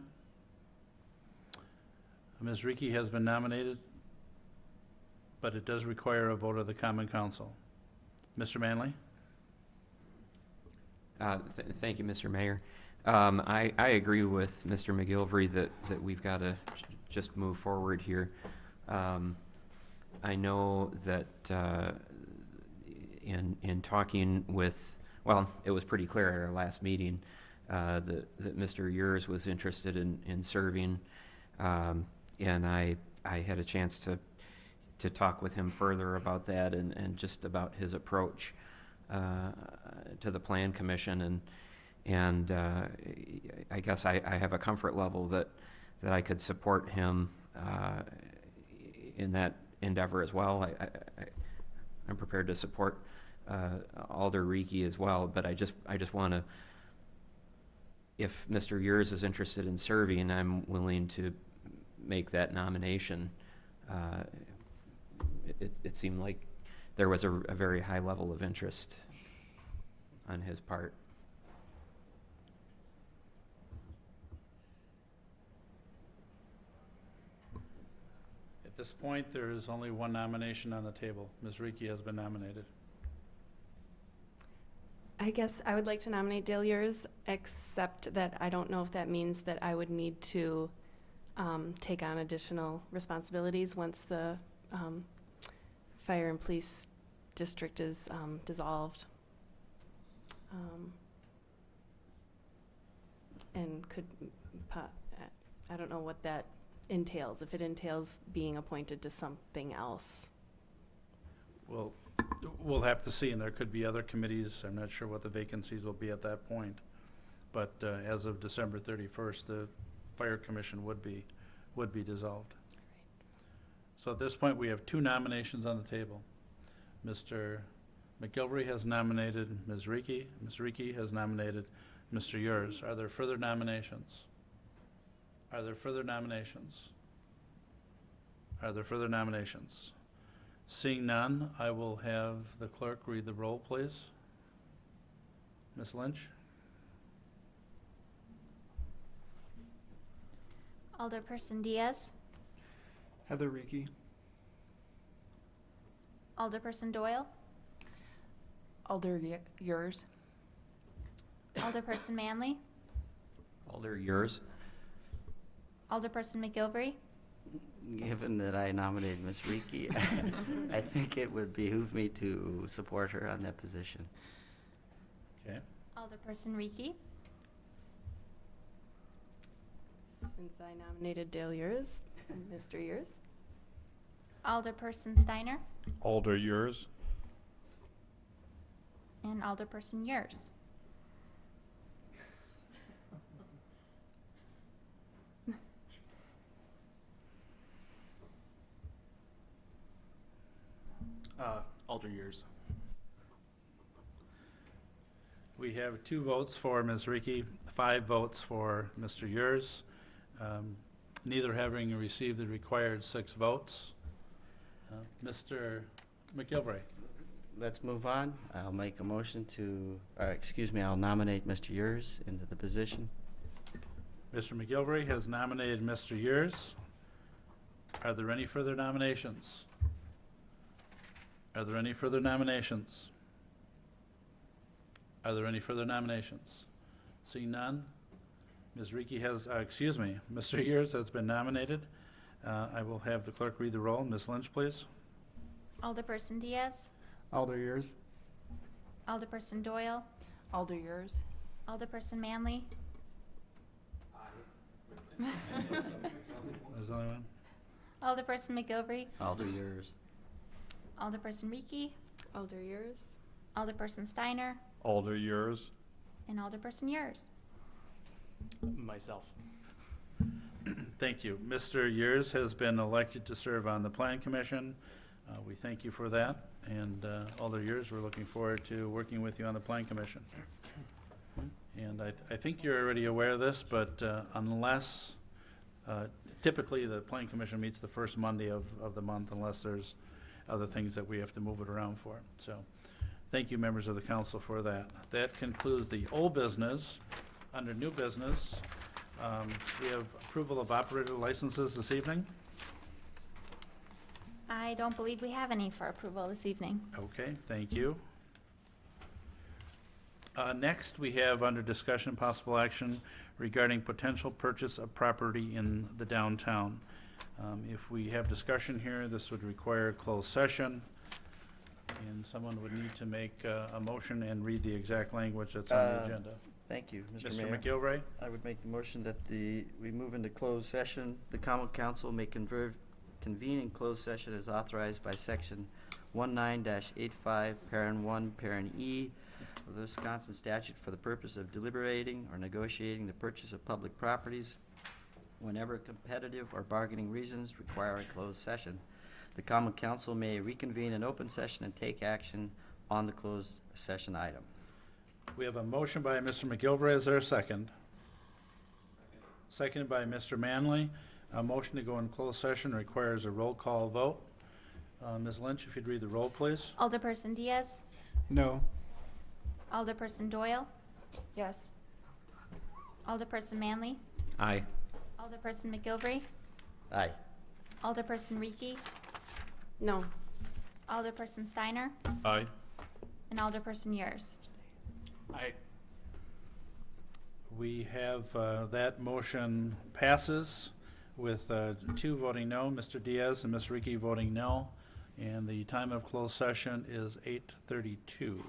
Ms. Reekie has been nominated. but it does require a vote of the Common Council. Mr. Manley? Thank you, Mr. Mayor. I agree with Mr. McGilvery that we've got to just move forward here. I know that in talking with, well, it was pretty clear at our last meeting that Mr. Yurs was interested in serving, and I had a chance to talk with him further about that and just about his approach to the Plan Commission, and I guess I have a comfort level that I could support him in that endeavor as well. I'm prepared to support Alder Rieke as well, but I just want to, if Mr. Yurs is interested in serving, I'm willing to make that nomination. It seemed like there was a very high level of interest on his part. At this point, there is only one nomination on the table. Ms. Rieke has been nominated. I guess I would like to nominate Dale Yurs, except that I don't know if that means that I would need to take on additional responsibilities once the fire and police district is dissolved. And I don't know what that entails, if it entails being appointed to something else. Well, we'll have to see, and there could be other committees. I'm not sure what the vacancies will be at that point. But as of December 31st, the Fire Commission would be dissolved. So at this point, we have two nominations on the table. Mr. McGilvery has nominated Ms. Rieke. Ms. Rieke has nominated Mr. Yurs. Are there further nominations? Are there further nominations? Are there further nominations? Seeing none, I will have the clerk read the roll, please. Ms. Lynch? Alderperson Diaz. Heather Rieke. Alderperson Doyle. Alder Yurs. Alderperson Manley. Alder Yurs. Alderperson McGilvery. Given that I nominated Ms. Rieke, I think it would behoove me to support her on that position. Okay. Alderperson Rieke. Since I nominated Dale Yurs, Mr. Yurs. Alderperson Steiner. Alder Yurs. And Alderperson Yurs. Alder Yurs. We have 2 votes for Ms. Rieke, 5 votes for Mr. Yurs, neither having received the required 6 votes. Mr. McGilvery. Let's move on. I'll make a motion to, I'll nominate Mr. Yurs into the position. Mr. McGilvery has nominated Mr. Yurs. Are there any further nominations? Are there any further nominations? Are there any further nominations? Seeing none, Ms. Rieke has, Mr. Yurs has been nominated. I will have the clerk read the roll. Ms. Lynch, please. Alderperson Diaz. Alder Yurs. Alderperson Doyle. Alder Yurs. Alderperson Manley. There's only one. Alderperson McGilvery. Alder Yurs. Alderperson Rieke. Alder Yurs. Alderperson Steiner. Alder Yurs. And Alderperson Yurs. Myself. Thank you. Mr. Yurs has been elected to serve on the Plan Commission. We thank you for that. And Alder Yurs, we're looking forward to working with you on the Plan Commission. And I think you're already aware of this, but unless, typically the Plan Commission meets the first Monday of the month unless there's other things that we have to move it around for. So thank you, members of the council, for that. That concludes the old business. Under new business, we have approval of operator licenses this evening. I don't believe we have any for approval this evening. Okay, thank you. Next, we have under discussion possible action regarding potential purchase of property in the downtown. If we have discussion here, this would require a closed session, and someone would need to make a motion and read the exact language that's on the agenda. Thank you, Mr. Mr. Mayor. McGilvray? I would make the motion that we move into closed session. The common council may convene in closed session as authorized by section 19-85, parent 1, parent E of the Wisconsin statute for the purpose of deliberating or negotiating the purchase of public properties whenever competitive or bargaining reasons require a closed session. The common council may reconvene in open session and take action on the closed session item. We have a motion by Mr. McGilvray. Is there a second? Seconded by Mr. Manley. A motion to go in closed session requires a roll call vote. Ms. Lynch, if you'd read the roll, please. Alderperson Diaz? No. Alderperson Doyle? Yes. Alderperson Manley? Aye. Alderperson McGilvray? Aye. Alderperson Reekie? No. Alderperson Steiner? Aye. And Alderperson Yurs? Aye. We have that motion passes with 2 voting no, Mr. Diaz and Ms. Reekie voting no, and the time of closed session is 8:32.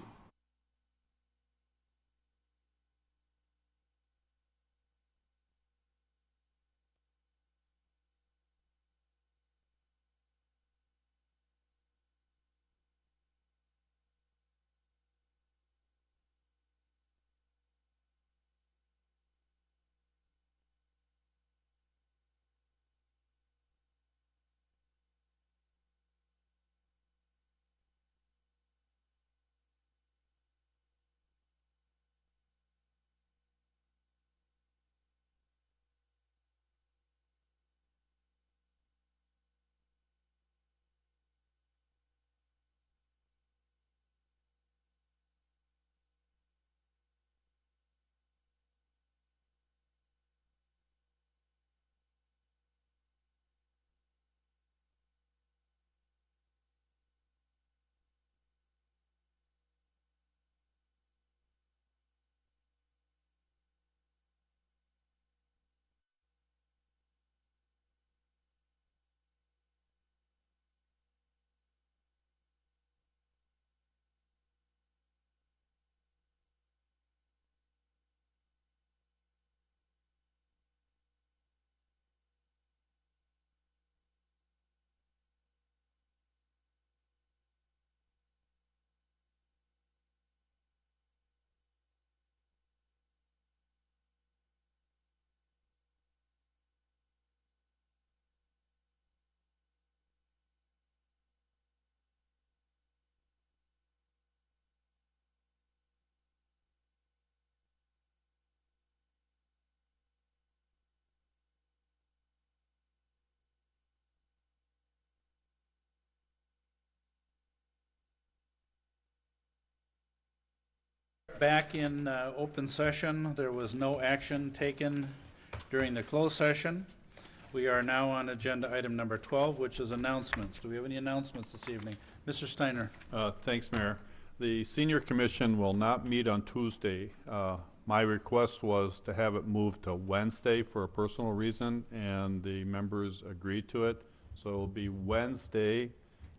Back in open session, there was no action taken during the closed session. We are now on agenda item number 12, which is announcements. Do we have any announcements this evening? Mr. Steiner. Thanks, Mayor. The Senior Commission will not meet on Tuesday. My request was to have it moved to Wednesday for a personal reason, and the members agreed to it. So it'll be Wednesday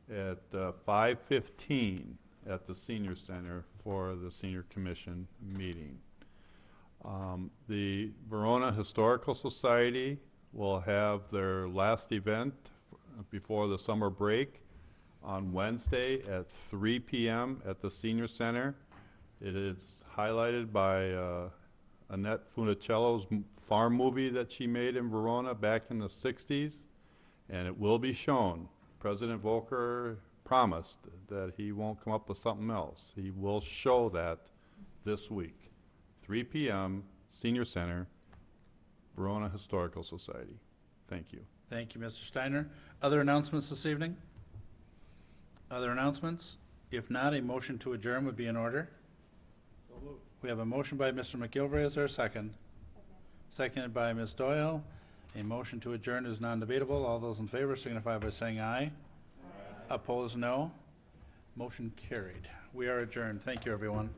at 5:15 at the Senior Center for the Senior Commission meeting. The Verona Historical Society will have their last event before the summer break on Wednesday at 3 p.m. at the Senior Center. It is highlighted by Annette Funicello's farm movie that she made in Verona back in the 60s, and it will be shown. President Volker promised that he won't come up with something else. He will show that this week. 3 p.m., Senior Center, Verona Historical Society. Thank you. Thank you, Mr. Steiner. Other announcements this evening? Other announcements? If not, a motion to adjourn would be in order. We have a motion by Mr. McGilvray. Is there a second? Seconded by Ms. Doyle. A motion to adjourn is non-debatable. All those in favor signify by saying aye. Aye. Opposed, no. Motion carried. We are adjourned. Thank you, everyone.